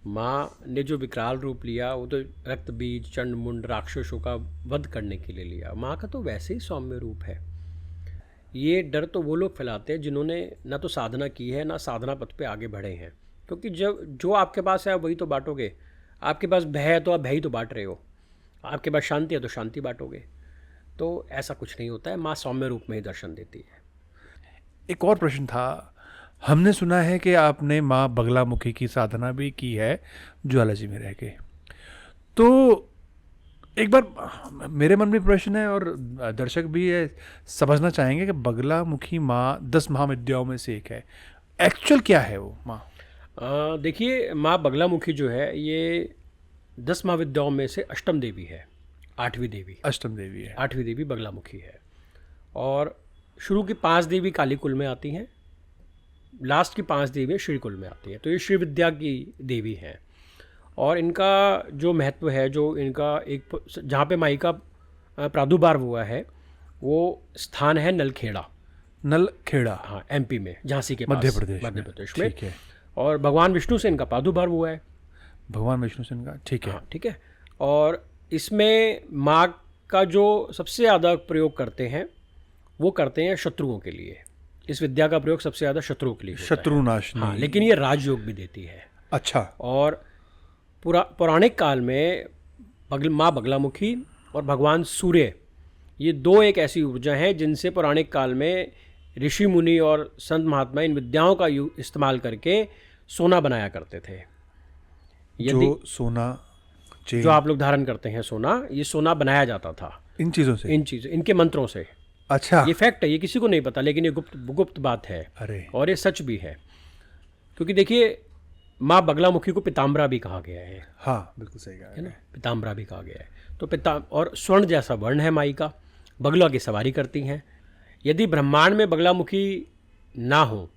माँ ने जो विकराल रूप लिया वो तो रक्त बीज, चंड मुंड, राक्षसों का वध करने के लिए लिया। माँ का तो वैसे ही सौम्य रूप है। ये डर तो वो लोग फैलाते हैं जिन्होंने ना तो साधना की है, ना साधना पथ पे आगे बढ़े हैं, क्योंकि जब जो आपके पास है आप वही तो बांटोगे। आपके पास भय है तो आप भय ही तो बांट रहे हो, आपके पास शांति है तो शांति बांटोगे। तो ऐसा कुछ नहीं होता है, माँ सौम्य रूप में ही दर्शन देती है। एक और प्रश्न था, हमने सुना है कि आपने माँ बगलामुखी की साधना भी की है ज्वाला जी में रह के, तो एक बार मेरे मन में प्रश्न है और दर्शक भी ये समझना चाहेंगे कि बगलामुखी माँ 10 महाविद्याओं में से एक है, एक्चुअल क्या है वो माँ? देखिए, माँ बगलामुखी जो है ये 10 महाविद्याओं में से अष्टम देवी है, 8वीं देवी। अष्टम देवी है, 8वीं देवी बगलामुखी है। और शुरू की 5 देवी कालीकुल में आती हैं, लास्ट की 5 देवी श्रीकुल में आती हैं। तो ये श्री विद्या की देवी हैं। और इनका जो महत्व है, जो इनका एक जहाँ पे माई का प्रादुर्भाव हुआ है वो स्थान है नलखेड़ा। नलखेड़ा, हाँ, MP में, झांसी के पास, मध्य प्रदेश में। ठीक है। और भगवान विष्णु से इनका प्रादुर्भाव हुआ है। भगवान विष्णु से इनका, ठीक है। हाँ, ठीक है। और इसमें माँ का जो सबसे ज़्यादा प्रयोग करते हैं वो करते हैं शत्रुओं के लिए। इस विद्या का प्रयोग सबसे ज़्यादा शत्रुओं के लिए होता है। शत्रुनाशनी। हाँ, लेकिन ये राजयोग भी देती है। अच्छा। और पौराणिक काल में माँ बगलामुखी और भगवान सूर्य, ये दो एक ऐसी ऊर्जा हैं जिनसे पौराणिक काल में ऋषि मुनि और संत महात्मा इन विद्याओं का इस्तेमाल करके सोना बनाया करते थे। जो सोना चेन जो आप लोग धारण करते हैं सोना, ये सोना बनाया जाता था इन चीज़ों से, इनके मंत्रों से। अच्छा, ये फैक्ट है, ये किसी को नहीं पता, लेकिन ये गुप्त बात है। अरे और ये सच भी है, क्योंकि देखिए माँ बगलामुखी को पीताम्बरा भी कहा गया है हाँ बिल्कुल सही कहा है ना, पीताम्बरा भी कहा गया है। तो और स्वर्ण जैसा वर्ण है माई का, बगला की सवारी करती हैं। यदि ब्रह्मांड में बगलामुखी ना हो,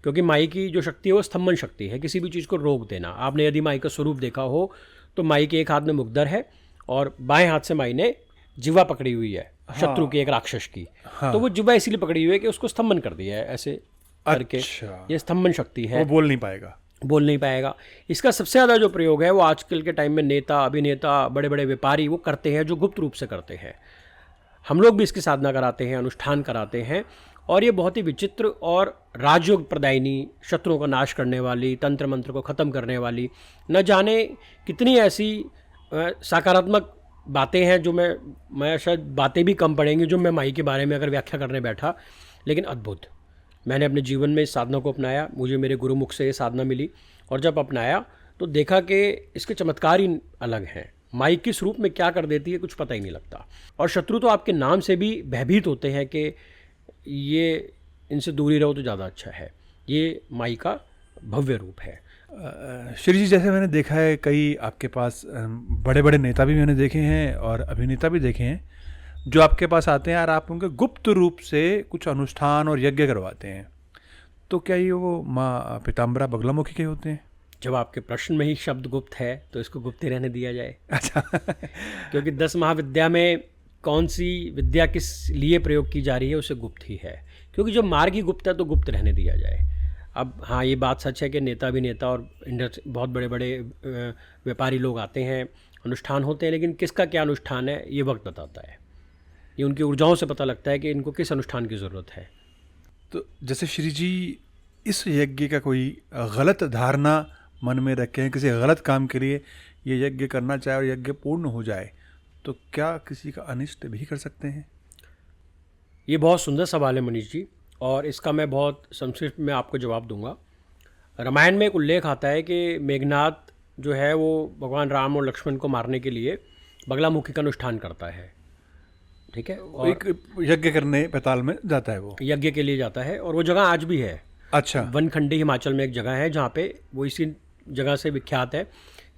क्योंकि माई की जो शक्ति है वो स्तंभन शक्ति है, किसी भी चीज़ को रोक देना। आपने यदि माई का स्वरूप देखा हो तो माई के एक हाथ में मुग्दर है और बाएं हाथ से माई ने जिवा पकड़ी हुई है, शत्रु की, एक राक्षस की। तो वो जिवा इसीलिए पकड़ी हुई है कि उसको स्तंभन कर दिया है ऐसे करके। अच्छा, ये स्तंभन शक्ति है, वो बोल नहीं पाएगा। इसका सबसे ज़्यादा जो प्रयोग है वो आजकल के टाइम में नेता, अभिनेता, बड़े बड़े व्यापारी वो करते हैं, जो गुप्त रूप से करते हैं। हम लोग भी इसकी साधना कराते हैं, अनुष्ठान कराते हैं, और ये बहुत ही विचित्र और राजयोग प्रदायिनी, शत्रुओं का नाश करने वाली, तंत्र मंत्र को ख़त्म करने वाली, न जाने कितनी ऐसी सकारात्मक बातें हैं जो मैं शायद बातें भी कम पड़ेंगी जो मैं माई के बारे में अगर व्याख्या करने बैठा, लेकिन अद्भुत। मैंने अपने जीवन में इस साधना को अपनाया, मुझे मेरे गुरुमुख से ये साधना मिली, और जब अपनाया तो देखा कि इसके चमत्कार ही अलग हैं। माई किस रूप में क्या कर देती है कुछ पता ही नहीं लगता, और शत्रु तो आपके नाम से भी भयभीत होते हैं कि ये इनसे दूरी रहो तो ज़्यादा अच्छा है। ये माई का भव्य रूप है। श्री जी, जैसे मैंने देखा है कई आपके पास बड़े बड़े नेता भी मैंने देखे हैं और अभिनेता भी देखे हैं जो आपके पास आते हैं और आप उनके गुप्त रूप से कुछ अनुष्ठान और यज्ञ करवाते हैं। तो क्या ये वो माँ पीताम्बरा बगलामुखी के होते हैं? जब आपके प्रश्न में ही शब्द गुप्त है तो इसको गुप्त ही रहने दिया जाए। अच्छा क्योंकि 10 महाविद्या में कौन सी विद्या किस लिए प्रयोग की जा रही है उसे गुप्त ही है, क्योंकि जब मार्ग ही गुप्त है तो गुप्त रहने दिया जाए। अब हाँ, ये बात सच है कि नेता अभिनेता और बहुत बड़े बड़े व्यापारी लोग आते हैं, अनुष्ठान होते हैं, लेकिन किसका क्या अनुष्ठान है ये वक्त बताता है। ये उनकी ऊर्जाओं से पता लगता है कि इनको किस अनुष्ठान की ज़रूरत है। तो जैसे श्री जी इस यज्ञ का कोई गलत धारणा मन में रखे हैं, किसी गलत काम के लिए ये यज्ञ करना चाहे और यज्ञ पूर्ण हो जाए तो क्या किसी का अनिष्ट भी कर सकते हैं? ये बहुत सुंदर सवाल है मनीष जी, और इसका मैं बहुत संक्षिप्त में आपको जवाब दूंगा। रामायण में एक उल्लेख आता है कि मेघनाद जो है वो भगवान राम और लक्ष्मण को मारने के लिए बगलामुखी का अनुष्ठान करता है, ठीक है, और एक यज्ञ करने पैताल में जाता है, वो यज्ञ के लिए जाता है, और वो जगह आज भी है। अच्छा, वनखंडी हिमाचल में एक जगह है जहाँ पे वो इसी जगह से विख्यात है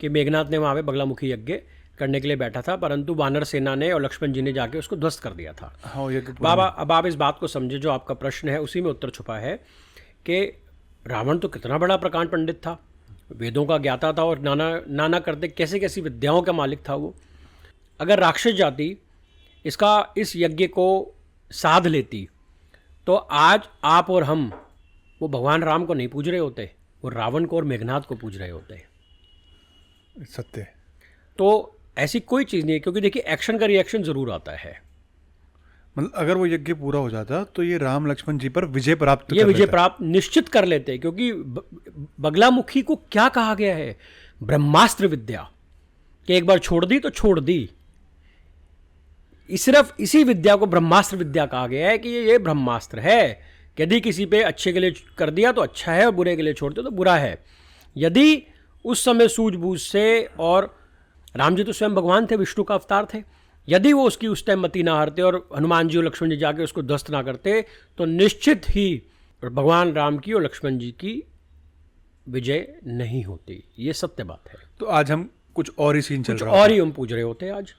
कि मेघनाद ने वहाँ पे बगलामुखी यज्ञ करने के लिए बैठा था, परंतु वानर सेना ने और लक्ष्मण जी ने जाके उसको ध्वस्त कर दिया था। हाँ, यज्ञ बाबा, अब आप इस बात को समझे, जो आपका प्रश्न है उसी में उत्तर छुपा है कि रावण तो कितना बड़ा प्रकांड पंडित था, वेदों का ज्ञाता था, और नाना करते कैसे कैसी विद्याओं का मालिक था वो। अगर राक्षस जाति इस यज्ञ को साध लेती तो आज आप और हम वो भगवान राम को नहीं पूज रहे होते, वो रावण को और मेघनाद को पूज रहे होते। सत्य। तो ऐसी कोई चीज़ नहीं है, क्योंकि देखिए एक्शन का रिएक्शन ज़रूर आता है। मतलब अगर वो यज्ञ पूरा हो जाता तो ये राम लक्ष्मण जी पर विजय प्राप्त निश्चित कर लेते, क्योंकि बगलामुखी को क्या कहा गया है? ब्रह्मास्त्र विद्या, कि एक बार छोड़ दी तो छोड़ दी। सिर्फ इसी विद्या को ब्रह्मास्त्र विद्या कहा गया है कि ये ब्रह्मास्त्र है। यदि किसी पे अच्छे के लिए कर दिया तो अच्छा है, और बुरे के लिए छोड़ दिया तो बुरा है। यदि उस समय सूझबूझ से, और राम जी तो स्वयं भगवान थे, विष्णु का अवतार थे, यदि वो उसकी उस टाइम मति ना हारते और हनुमान जी और लक्ष्मण जी जाके उसको ध्वस्त ना करते तो निश्चित ही भगवान राम की और लक्ष्मण जी की विजय नहीं होती। ये सत्य बात है। तो आज हम कुछ और ही सीन चल रहा है, और ही हम पूज रहे होते आज।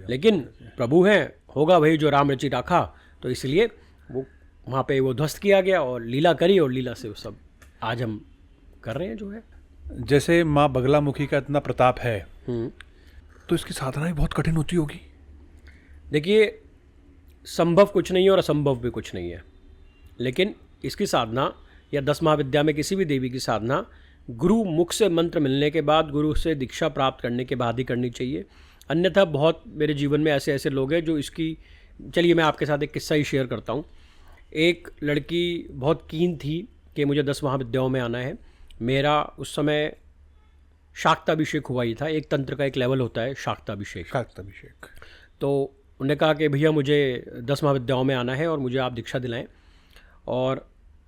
लेकिन प्रभु हैं, होगा वही जो राम रचि राखा, तो इसलिए वो वहाँ पे वो ध्वस्त किया गया और लीला करी, और लीला से वो सब आज हम कर रहे हैं जो है। जैसे माँ बगलामुखी का इतना प्रताप है तो इसकी साधना भी बहुत कठिन होती होगी। देखिए, संभव कुछ नहीं है और असंभव भी कुछ नहीं है, लेकिन इसकी साधना या 10 महाविद्या में किसी भी देवी की साधना गुरु मुख से मंत्र मिलने के बाद, गुरु से दीक्षा प्राप्त करने के बाद ही करनी चाहिए। अन्यथा बहुत मेरे जीवन में ऐसे ऐसे लोग हैं जो इसकी, चलिए मैं आपके साथ एक किस्सा ही शेयर करता हूँ। एक लड़की बहुत कीन थी कि मुझे 10 महाविद्याओं में आना है। मेरा उस समय शाक्ताभिषेक हुआ ही था। एक तंत्र का एक लेवल होता है शाक्ताभिषेक। तो उन्होंने कहा कि भैया मुझे 10 महाविद्याओं में आना है और मुझे आप दीक्षा दिलाएं। और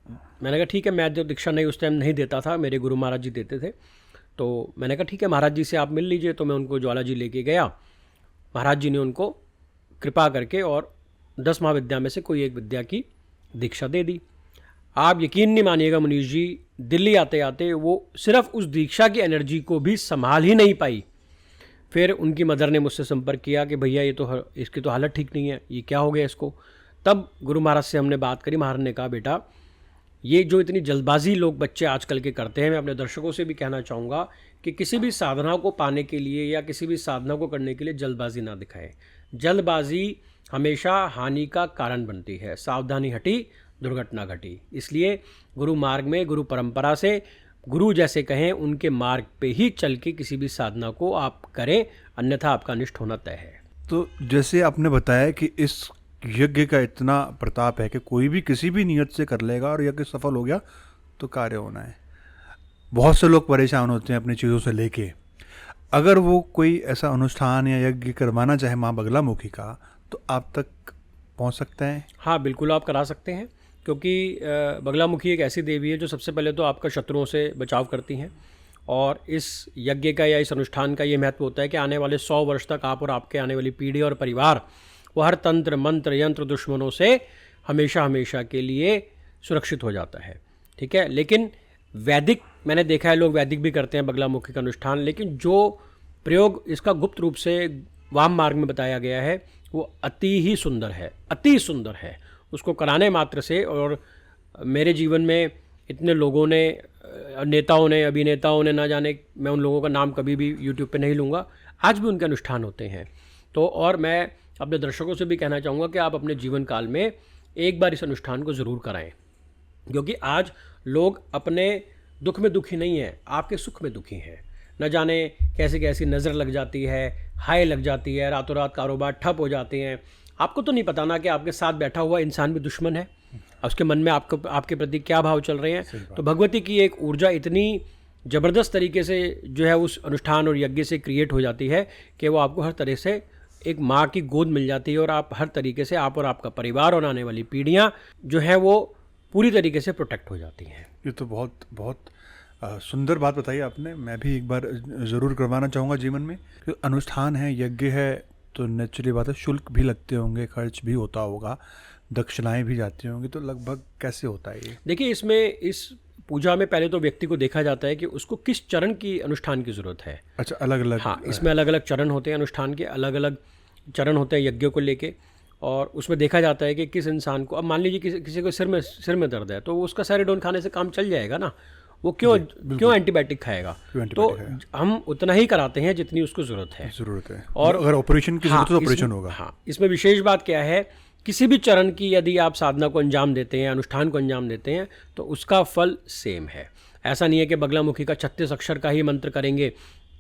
मैंने कहा ठीक है, मैं जो दीक्षा नहीं उस टाइम नहीं देता था, मेरे गुरु महाराज जी देते थे। तो मैंने कहा ठीक है, महाराज जी से आप मिल लीजिए। तो मैं उनको ज्वाला जी लेके गया। महाराज जी ने उनको कृपा करके और 10 महाविद्या में से कोई एक विद्या की दीक्षा दे दी। आप यकीन नहीं मानिएगा मनीष जी, दिल्ली आते आते वो सिर्फ उस दीक्षा की एनर्जी को भी संभाल ही नहीं पाई। फिर उनकी मदर ने मुझसे संपर्क किया कि भैया ये तो इसकी तो हालत ठीक नहीं है, ये क्या हो गया इसको। तब गुरु महाराज से हमने बात करी। महाराज ने कहा बेटा, ये जो इतनी जल्दबाजी लोग बच्चे आजकल के करते हैं, मैं अपने दर्शकों से भी कहना चाहूँगा कि किसी भी साधना को पाने के लिए या किसी भी साधना को करने के लिए जल्दबाजी ना दिखाएं। जल्दबाजी हमेशा हानि का कारण बनती है। सावधानी हटी, दुर्घटना घटी। इसलिए गुरु मार्ग में, गुरु परंपरा से, गुरु जैसे कहें उनके मार्ग पे ही चल के किसी भी साधना को आप करें, अन्यथा आपका अनिष्ट होना तय है। तो जैसे आपने बताया कि इस यज्ञ का इतना प्रताप है कि कोई भी किसी भी नियत से कर लेगा और यज्ञ सफल हो गया तो कार्य होना है। बहुत से लोग परेशान होते हैं अपनी चीज़ों से लेके। अगर वो कोई ऐसा अनुष्ठान या यज्ञ करवाना चाहे माँ बगलामुखी का, तो आप तक पहुँच सकते हैं? हाँ बिल्कुल, आप करा सकते हैं, क्योंकि बगलामुखी एक ऐसी देवी है जो सबसे पहले तो आपका शत्रुओं से बचाव करती हैं। और इस यज्ञ का या इस अनुष्ठान का ये महत्व होता है कि आने वाले 100 वर्ष तक आप और आपके आने वाली पीढ़ी और परिवार वो हर तंत्र मंत्र यंत्र दुश्मनों से हमेशा हमेशा के लिए सुरक्षित हो जाता है। ठीक है, लेकिन वैदिक, मैंने देखा है लोग वैदिक भी करते हैं बगलामुखी का अनुष्ठान, लेकिन जो प्रयोग इसका गुप्त रूप से वाम मार्ग में बताया गया है वो अति ही सुंदर है, अति सुंदर है। उसको कराने मात्र से, और मेरे जीवन में इतने लोगों ने, नेताओं ने, अभिनेताओं ने, ना जाने, मैं उन लोगों का नाम कभी भी यूट्यूब पे नहीं लूँगा, आज भी उनके अनुष्ठान होते हैं। तो और मैं अपने दर्शकों से भी कहना चाहूँगा कि आप अपने जीवन काल में एक बार इस अनुष्ठान को ज़रूर कराएं, क्योंकि आज लोग अपने दुख में दुखी नहीं हैं, आपके सुख में दुखी हैं। न जाने कैसी कैसी नज़र लग जाती है, हाय लग जाती है, रातों रात कारोबार ठप हो जाते हैं। आपको तो नहीं पता ना कि आपके साथ बैठा हुआ इंसान भी दुश्मन है, उसके मन में आपके प्रति क्या भाव चल रहे हैं। तो भगवती की एक ऊर्जा इतनी ज़बरदस्त तरीके से जो है उस अनुष्ठान और यज्ञ से क्रिएट हो जाती है कि वो आपको हर तरह से एक माँ की गोद मिल जाती है, और आप हर तरीके से, आप और आपका परिवार और आने वाली पीढ़ियाँ जो है वो पूरी तरीके से प्रोटेक्ट हो जाती हैं। ये तो बहुत बहुत सुंदर बात बताई आपने। मैं भी एक बार ज़रूर करवाना चाहूँगा जीवन में। कि अनुष्ठान है, यज्ञ है, तो नेचुरली बात है, शुल्क भी लगते होंगे, खर्च भी होता होगा, दक्षिणाएं भी जाती होंगी, तो लगभग कैसे होता है ये? देखिए, इसमें इस पूजा में पहले तो व्यक्ति को देखा जाता है कि उसको किस चरण की अनुष्ठान की ज़रूरत है। अच्छा, अलग अलग? हाँ, इसमें अलग अलग चरण होते हैं, अनुष्ठान के अलग अलग चरण होते हैं यज्ञों को लेके, और उसमें देखा जाता है कि किस इंसान को, अब मान लीजिए किसी को सिर में दर्द है, तो उसका सैरिडोन खाने से काम चल जाएगा ना, वो क्यों एंटीबायोटिक खाएगा? तो हम उतना ही कराते हैं जितनी उसको ज़रूरत है। और अगर ऑपरेशन की ज़रूरत है तो ऑपरेशन होगा। हाँ, इसमें विशेष बात क्या है, किसी भी चरण की यदि आप साधना को अंजाम देते हैं, अनुष्ठान को अंजाम देते हैं, तो उसका फल सेम है। ऐसा नहीं है कि बगलामुखी का 36 अक्षर का ही मंत्र करेंगे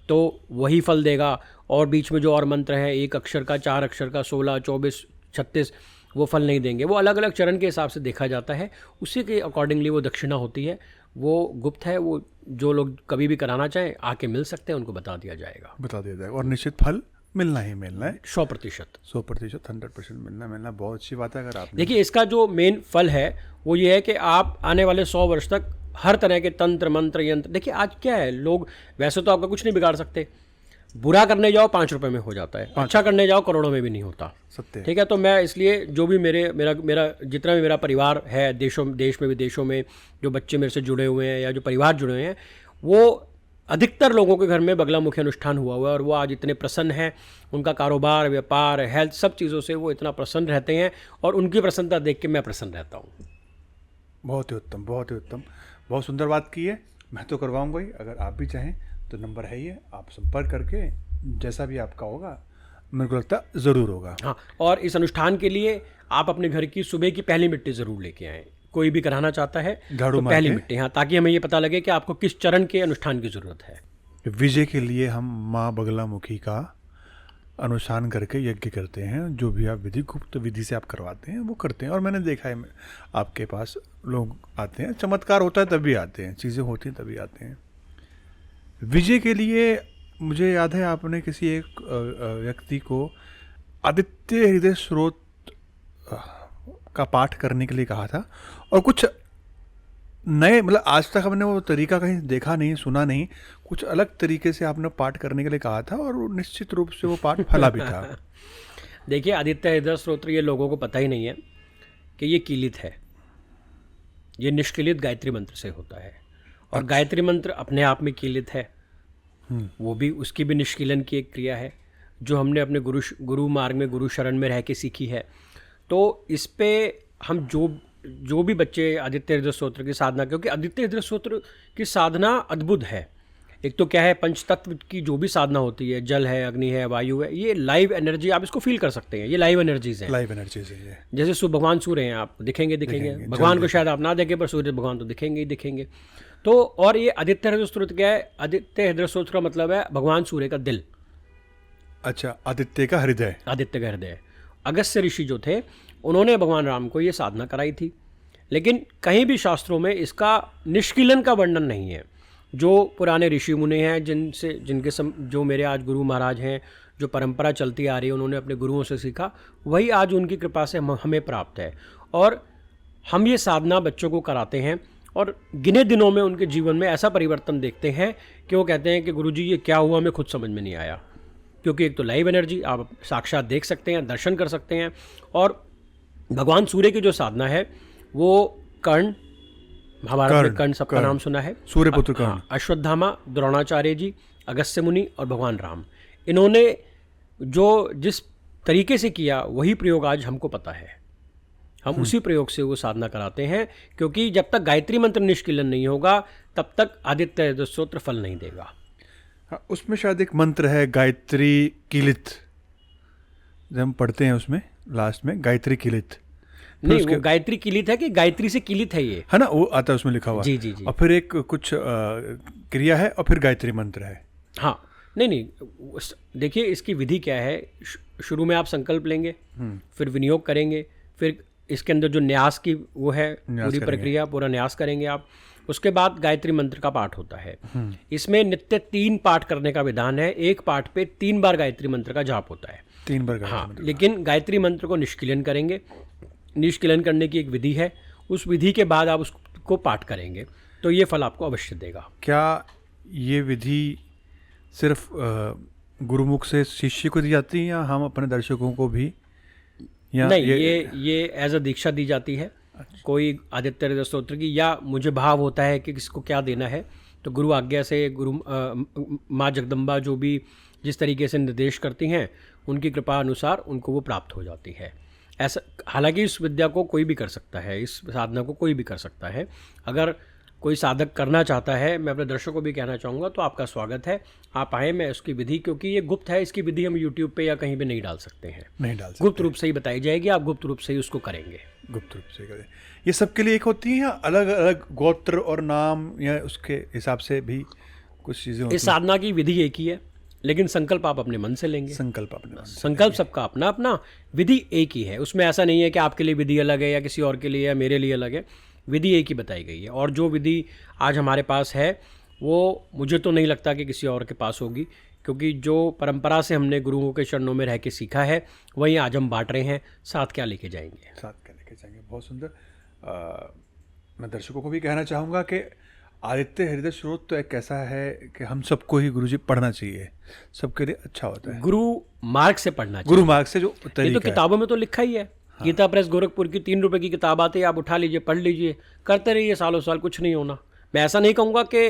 तो वही फल देगा, और बीच में जो और मंत्र है 1 अक्षर का, 4 अक्षर का, 16, 24, 36, वो फल नहीं देंगे। वो अलग अलग चरण के हिसाब से देखा जाता है, उसी के अकॉर्डिंगली वो दक्षिणा होती है। वो गुप्त है, वो जो लोग कभी भी कराना चाहें आके मिल सकते हैं, उनको बता दिया जाएगा। और निश्चित फल मिलना ही मिलना है, 100%, 100% मिलना बहुत अच्छी बात है। अगर आप देखिए, इसका जो मेन फल है वो ये है कि आप आने वाले 100 वर्ष तक हर तरह के तंत्र मंत्र यंत्र, देखिए आज क्या है, लोग वैसे तो आपका कुछ नहीं बिगाड़ सकते, बुरा करने जाओ 5 रुपए में हो जाता है, अच्छा करने जाओ करोड़ों में भी नहीं होता। सत्य। ठीक है, तो मैं इसलिए जो भी मेरा जितना भी मेरा परिवार है, देश में विदेशों में जो बच्चे मेरे से जुड़े हुए हैं या जो परिवार जुड़े हुए हैं, वो अधिकतर लोगों के घर में बगलामुखी अनुष्ठान हुआ हुआ है, और वो आज इतने प्रसन्न हैं। उनका कारोबार, व्यापार, हेल्थ, सब चीज़ों से वो इतना प्रसन्न रहते हैं, और उनकी प्रसन्नता देख के मैं प्रसन्न रहता हूँ। बहुत ही उत्तम, बहुत ही उत्तम, बहुत सुंदर बात की है। मैं तो करवाऊँगा ही, अगर आप भी चाहें तो नंबर है ये, आप संपर्क करके जैसा भी आपका होगा, मेरे को लगता है ज़रूर होगा। हाँ, और इस अनुष्ठान के लिए आप अपने घर की सुबह की पहली मिट्टी ज़रूर लेके आएँ। कोई भी कराना चाहता है तो पहली मिट्टी, हाँ, ताकि हमें ये पता लगे कि आपको किस चरण के अनुष्ठान की ज़रूरत है। विजय के लिए हम माँ बगलामुखी का अनुष्ठान करके यज्ञ करते हैं, जो भी आप विधि, गुप्त विधि से आप करवाते हैं वो करते हैं। और मैंने देखा है आपके पास लोग आते हैं, चमत्कार होता है तभी आते हैं, चीज़ें होती हैं तभी आते हैं। विजय के लिए मुझे याद है आपने किसी एक व्यक्ति को आदित्य हृदय स्रोत का पाठ करने के लिए कहा था, और कुछ नए मतलब आज तक हमने वो तरीका कहीं देखा नहीं, सुना नहीं, कुछ अलग तरीके से आपने पाठ करने के लिए कहा था और वो निश्चित रूप से वो पाठ फला भी था। देखिए, आदित्य हृदय स्तोत्र ये लोगों को पता ही नहीं है कि ये कीलित है। ये निष्कीलित गायत्री मंत्र से होता है और गायत्री मंत्र अपने आप में कीलित है। वो भी, उसकी भी निष्कीलन की एक क्रिया है जो हमने अपने गुरु मार्ग में, गुरु शरण में रह के सीखी है। तो इस पे हम जो भी बच्चे आदित्य हृदय स्तोत्र की साधना, क्योंकि आदित्य हृदय स्तोत्र की साधना अद्भुत है। एक तो क्या है, पंचतत्व की जो भी साधना होती है, जल है, अग्नि है, वायु है, ये लाइव एनर्जी, आप इसको फील कर सकते हैं। ये लाइव एनर्जीज हैं, लाइव एनर्जीज है ये। जैसे भगवान सूर्य हैं, आप दिखेंगे भगवान को शायद आप ना देखें, पर सूर्य भगवान तो दिखेंगे ही दिखेंगे। तो और ये आदित्य हृदय स्तोत्र क्या है, आदित्य हृदय स्तोत्र का मतलब है भगवान सूर्य का दिल। अच्छा, आदित्य का हृदय। आदित्य का हृदय। अगस्त्य ऋषि जो थे, उन्होंने भगवान राम को ये साधना कराई थी, लेकिन कहीं भी शास्त्रों में इसका निष्कीलन का वर्णन नहीं है। जो पुराने ऋषि मुनि हैं, जो मेरे आज गुरु महाराज हैं, जो परंपरा चलती आ रही है, उन्होंने अपने गुरुओं से सीखा, वही आज उनकी कृपा से हमें प्राप्त है। और हम ये साधना बच्चों को कराते हैं और गिने दिनों में उनके जीवन में ऐसा परिवर्तन देखते हैं कि वो कहते हैं कि गुरुजी ये क्या हुआ, हमें खुद समझ में नहीं आया। क्योंकि एक तो लाइव एनर्जी आप साक्षात देख सकते हैं, दर्शन कर सकते हैं। और भगवान सूर्य की जो साधना है वो कर्ण, महाभारत में कर्ण सबका नाम सुना है, सूर्यपुत्र कर्ण। अश्वत्थामा, द्रोणाचार्य जी, अगस्त्य मुनि और भगवान राम, इन्होंने जो जिस तरीके से किया वही प्रयोग आज हमको पता है। हम उसी प्रयोग से वो साधना कराते हैं, क्योंकि जब तक गायत्री मंत्र निष्कीलन नहीं होगा तब तक आदित्य हृदय स्तोत्र फल नहीं देगा। हाँ, उसमें शायद एक मंत्र है गायत्री कीलित, जब हम पढ़ते हैं उसमें लास्ट में गायत्री कीलित। नहीं, वो गायत्री कीलित है कि गायत्री से कीलित है, ये है ना, वो आता है उसमें लिखा हुआ। जी जी जी। और फिर एक कुछ क्रिया है और फिर गायत्री मंत्र है। हाँ, नहीं, देखिए इसकी विधि क्या है। शुरू में आप संकल्प लेंगे, फिर विनियोग करेंगे, फिर इसके अंदर जो न्यास की वो है पूरी प्रक्रिया, पूरा न्यास करेंगे आप। उसके बाद गायत्री मंत्र का पाठ होता है। इसमें नित्य 3 पाठ करने का विधान है। एक पाठ पे 3 बार गायत्री मंत्र का जाप होता है। 3 बार। हाँ, लेकिन गायत्री मंत्र को निष्कीलन करेंगे। निष्कीलन करने की एक विधि है, उस विधि के बाद आप उसको पाठ करेंगे तो ये फल आपको अवश्य देगा। क्या ये विधि सिर्फ गुरुमुख से शिष्य को दी जाती है या हम अपने दर्शकों को भी? या नहीं, ये एज अ दीक्षा दी जाती है। कोई आदित्य हृदय स्तोत्र की, या मुझे भाव होता है कि किसको क्या देना है, तो गुरु आज्ञा से माँ जगदम्बा जो भी जिस तरीके से निर्देश करती हैं, उनकी कृपा अनुसार उनको वो प्राप्त हो जाती है। ऐसा, हालांकि इस विद्या को कोई भी कर सकता है, इस साधना को कोई भी कर सकता है। अगर कोई साधक करना चाहता है, मैं अपने दर्शकों को भी कहना चाहूँगा, तो आपका स्वागत है, आप आएँ। मैं उसकी विधि, क्योंकि ये गुप्त है, इसकी विधि हम यूट्यूब पे या कहीं पे नहीं डाल सकते हैं, नहीं डाल सकते। गुप्त रूप से ही बताई जाएगी, आप गुप्त रूप से ही उसको करेंगे। गुप्त रूप से करें। ये सबके लिए एक होती है या अलग अलग गोत्र और नाम या उसके हिसाब से भी कुछ चीज़ें होती हैं? इस साधना की विधि एक ही है, लेकिन संकल्प आप अपने मन से लेंगे। संकल्प अपने संकल्प सबका अपना अपना, विधि एक ही है। उसमें ऐसा नहीं है कि आपके लिए विधि अलग है या किसी और के लिए या मेरे लिए अलग है। विधि एक ही बताई गई है। और जो विधि आज हमारे पास है वो मुझे तो नहीं लगता कि किसी और के पास होगी, क्योंकि जो परंपरा से हमने गुरुओं के चरणों में रह के सीखा है वही आज हम बांट रहे हैं। साथ क्या लेके जाएंगे? साथ क्या लेके जाएंगे, बहुत सुंदर। मैं दर्शकों को भी कहना चाहूँगा कि आदित्य हृदय स्रोत तो एक ऐसा है कि हम सबको ही गुरुजी पढ़ना चाहिए, सबके लिए अच्छा होता है। गुरु मार्ग से पढ़ना चाहिए, गुरु मार्ग से जो तरीका ये तो किताबों में तो लिखा ही है। हाँ। गीता प्रेस गोरखपुर की 3 रुपए की किताब आती है, आप उठा लीजिए, पढ़ लीजिए, करते रहिए सालों साल, कुछ नहीं होना। मैं ऐसा नहीं कहूँगा कि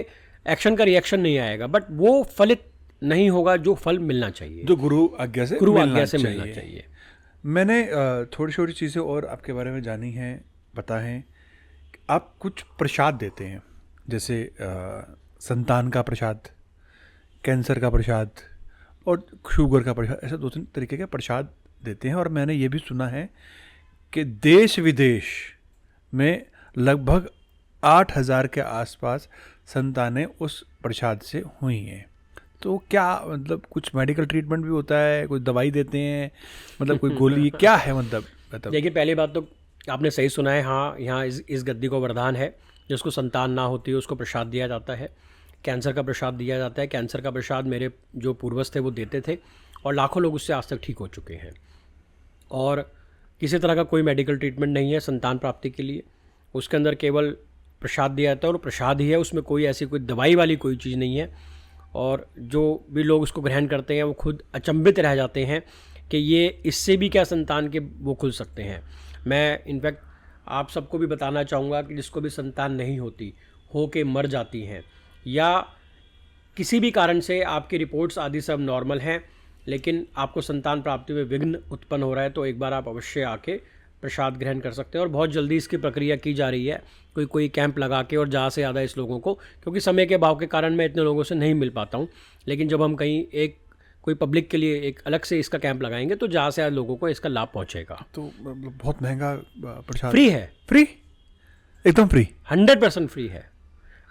एक्शन का रिएक्शन नहीं आएगा, बट वो फलित नहीं होगा जो फल मिलना चाहिए, जो गुरु आज्ञा से मिलना चाहिए। मैंने थोड़ी छोटी चीज़ें और आपके बारे में जानी हैं, पता है। आप कुछ प्रसाद देते हैं, जैसे संतान का प्रसाद, कैंसर का प्रसाद और शुगर का प्रसाद, ऐसे 2-3 तरीके के प्रसाद देते हैं। और मैंने ये भी सुना है कि देश विदेश में लगभग 8,000 के आसपास संतानें उस प्रसाद से हुई हैं। तो क्या मतलब कुछ मेडिकल ट्रीटमेंट भी होता है, कुछ दवाई देते हैं, मतलब कोई गोली क्या है? मतलब देखिए, पहली बात तो आपने सही सुना है। हाँ, यहाँ इस गद्दी को वरदान है, जिसको संतान ना होती है उसको प्रसाद दिया जाता है। कैंसर का प्रसाद दिया जाता है। कैंसर का प्रसाद मेरे जो पूर्वज थे वो देते थे, और लाखों लोग उससे आज तक ठीक हो चुके हैं। और किसी तरह का कोई मेडिकल ट्रीटमेंट नहीं है संतान प्राप्ति के लिए। उसके अंदर केवल प्रसाद दिया जाता है और प्रसाद ही है, उसमें कोई ऐसी कोई दवाई वाली कोई चीज़ नहीं है। और जो भी लोग उसको ग्रहण करते हैं वो खुद अचंभित रह जाते हैं कि ये इससे भी क्या संतान के वो खुल सकते हैं। मैं इनफैक्ट आप सबको भी बताना चाहूँगा कि जिसको भी संतान नहीं होती, हो के मर जाती हैं, या किसी भी कारण से आपकी रिपोर्ट्स आदि सब नॉर्मल हैं लेकिन आपको संतान प्राप्ति में विघ्न उत्पन्न हो रहा है, तो एक बार आप अवश्य आके प्रसाद ग्रहण कर सकते हैं। और बहुत जल्दी इसकी प्रक्रिया की जा रही है, कोई कैंप लगा के, और ज़्यादा से ज़्यादा इस लोगों को, क्योंकि समय के अभाव के कारण मैं इतने लोगों से नहीं मिल पाता हूँ, लेकिन जब हम कहीं कोई पब्लिक के लिए एक अलग से इसका कैंप लगाएंगे तो ज़्यादा से ज़्यादा लोगों को इसका लाभ पहुँचेगा। तो बहुत महंगा प्रसाद? फ्री है, फ्री, एकदम फ्री, 100% फ्री है।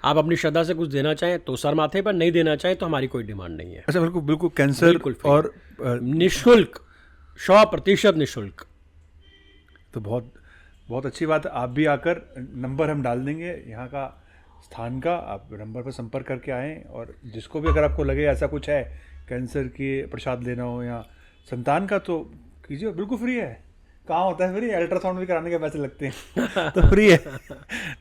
आप अपनी श्रद्धा से कुछ देना चाहें तो सर माथे पर, नहीं देना चाहें तो हमारी कोई डिमांड नहीं है। अच्छा, बिल्कुल बिल्कुल कैंसर बिल्कुल और निःशुल्क, 100% निःशुल्क। तो बहुत बहुत अच्छी बात है। आप भी आकर, नंबर हम डाल देंगे यहाँ का स्थान का, आप नंबर पर संपर्क करके आएँ, और जिसको भी अगर आपको लगे ऐसा कुछ है, कैंसर के प्रसाद लेना हो या संतान का, तो कीजिए, बिल्कुल फ्री है। कहाँ होता है फ्री? अल्ट्रासाउंड भी कराने के पैसे लगते हैं तो फ्री है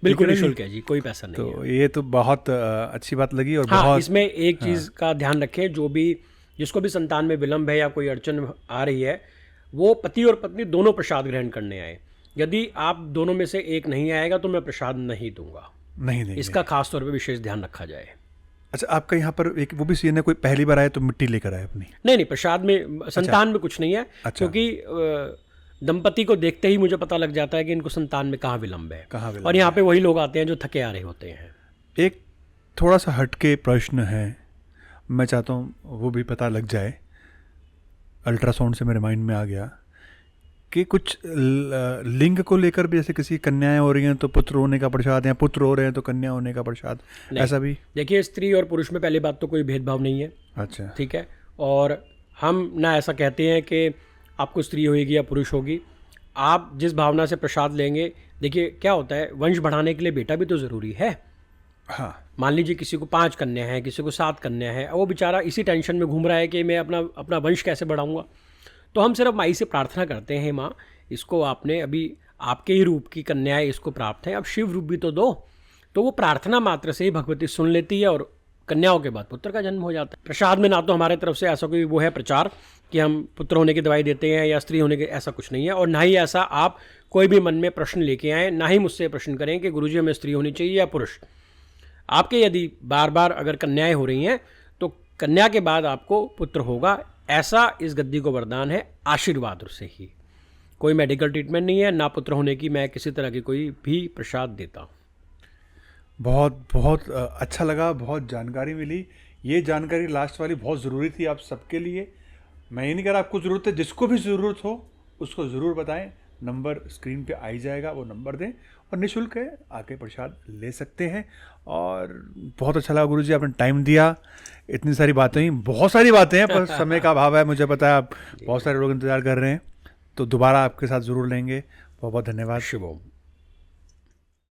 बिल्कुल निःशुल्क है जी, कोई पैसा नहीं है। तो ये तो बहुत अच्छी बात लगी। और हाँ, बहुत इसमें एक चीज़ का ध्यान रखें, जिसको भी संतान में विलंब है या कोई अड़चन आ रही है, वो पति और पत्नी दोनों प्रसाद ग्रहण करने आए। यदि आप दोनों में से एक नहीं आएगा तो मैं प्रसाद नहीं दूंगा, नहीं देंगे, इसका खास तौर पे विशेष ध्यान रखा जाए। अच्छा, आपका यहाँ पर एक वो भी सीन है, कोई पहली बार आए तो मिट्टी लेकर आए अपनी? नहीं, प्रसाद में संतान में कुछ नहीं है। अच्छा। क्योंकि दंपति को देखते ही मुझे पता लग जाता है कि इनको संतान में कहाँ विलंब है, कहाँ और यहाँ पे वही लोग आते हैं जो थके आ रहे होते हैं। एक थोड़ा सा हटके प्रश्न है, मैं चाहता हूँ वो भी पता लग जाए। अल्ट्रासाउंड से मेरे माइंड में आ गया कि कुछ लिंग को लेकर भी, जैसे किसी कन्याएं हो रही हैं तो पुत्र होने का प्रसाद, या पुत्र हो रहे हैं तो कन्या होने का प्रसाद, ऐसा भी? देखिए, स्त्री और पुरुष में पहली बात तो कोई भेदभाव नहीं है। अच्छा, ठीक है। और हम ना ऐसा कहते हैं कि आपको स्त्री होगी या पुरुष होगी, आप जिस भावना से प्रसाद लेंगे। देखिए क्या होता है, वंश बढ़ाने के लिए बेटा भी तो ज़रूरी है। हाँ, मान लीजिए किसी को 5 कन्या है, किसी को 7 कन्या है, वो बेचारा इसी टेंशन में घूम रहा है कि मैं अपना वंश कैसे बढ़ाऊंगा। तो हम सिर्फ माई से प्रार्थना करते हैं, माँ इसको आपने अभी आपके ही रूप की कन्याएं इसको प्राप्त हैं, अब शिव रूप भी तो दो। तो वो प्रार्थना मात्र से ही भगवती सुन लेती है और कन्याओं के बाद पुत्र का जन्म हो जाता है। प्रसाद में ना तो हमारे तरफ से ऐसा कोई वो है प्रचार कि हम पुत्र होने की दवाई देते हैं या स्त्री होने के, ऐसा कुछ नहीं है। और ना ही ऐसा आप कोई भी मन में प्रश्न लेके आएँ, ना ही मुझसे प्रश्न करें कि गुरुजी हमें स्त्री होनी चाहिए या पुरुष। आपके यदि बार बार अगर कन्याएं हो रही हैं तो कन्या के बाद आपको पुत्र होगा, ऐसा इस गद्दी को वरदान है, आशीर्वाद से ही। कोई मेडिकल ट्रीटमेंट नहीं है, ना पुत्र होने की मैं किसी तरह की कोई भी प्रसाद देता हूँ। बहुत बहुत अच्छा लगा, बहुत जानकारी मिली। ये जानकारी लास्ट वाली बहुत ज़रूरी थी आप सबके लिए। मैं ये नहीं कह रहा आपको ज़रूरत है, जिसको भी ज़रूरत हो उसको ज़रूर बताएं। नंबर स्क्रीन पे आ ही जाएगा, वो नंबर दें, और निःशुल्क है, आके प्रसाद ले सकते हैं। और बहुत अच्छा लगा गुरुजी, आपने टाइम दिया, इतनी सारी बातें हुई, बहुत सारी बातें हैं पर समय का अभाव है, मुझे पता है आप बहुत सारे लोग इंतज़ार कर रहे हैं, तो दोबारा आपके साथ ज़रूर लेंगे। बहुत बहुत धन्यवाद। शुभ ओम।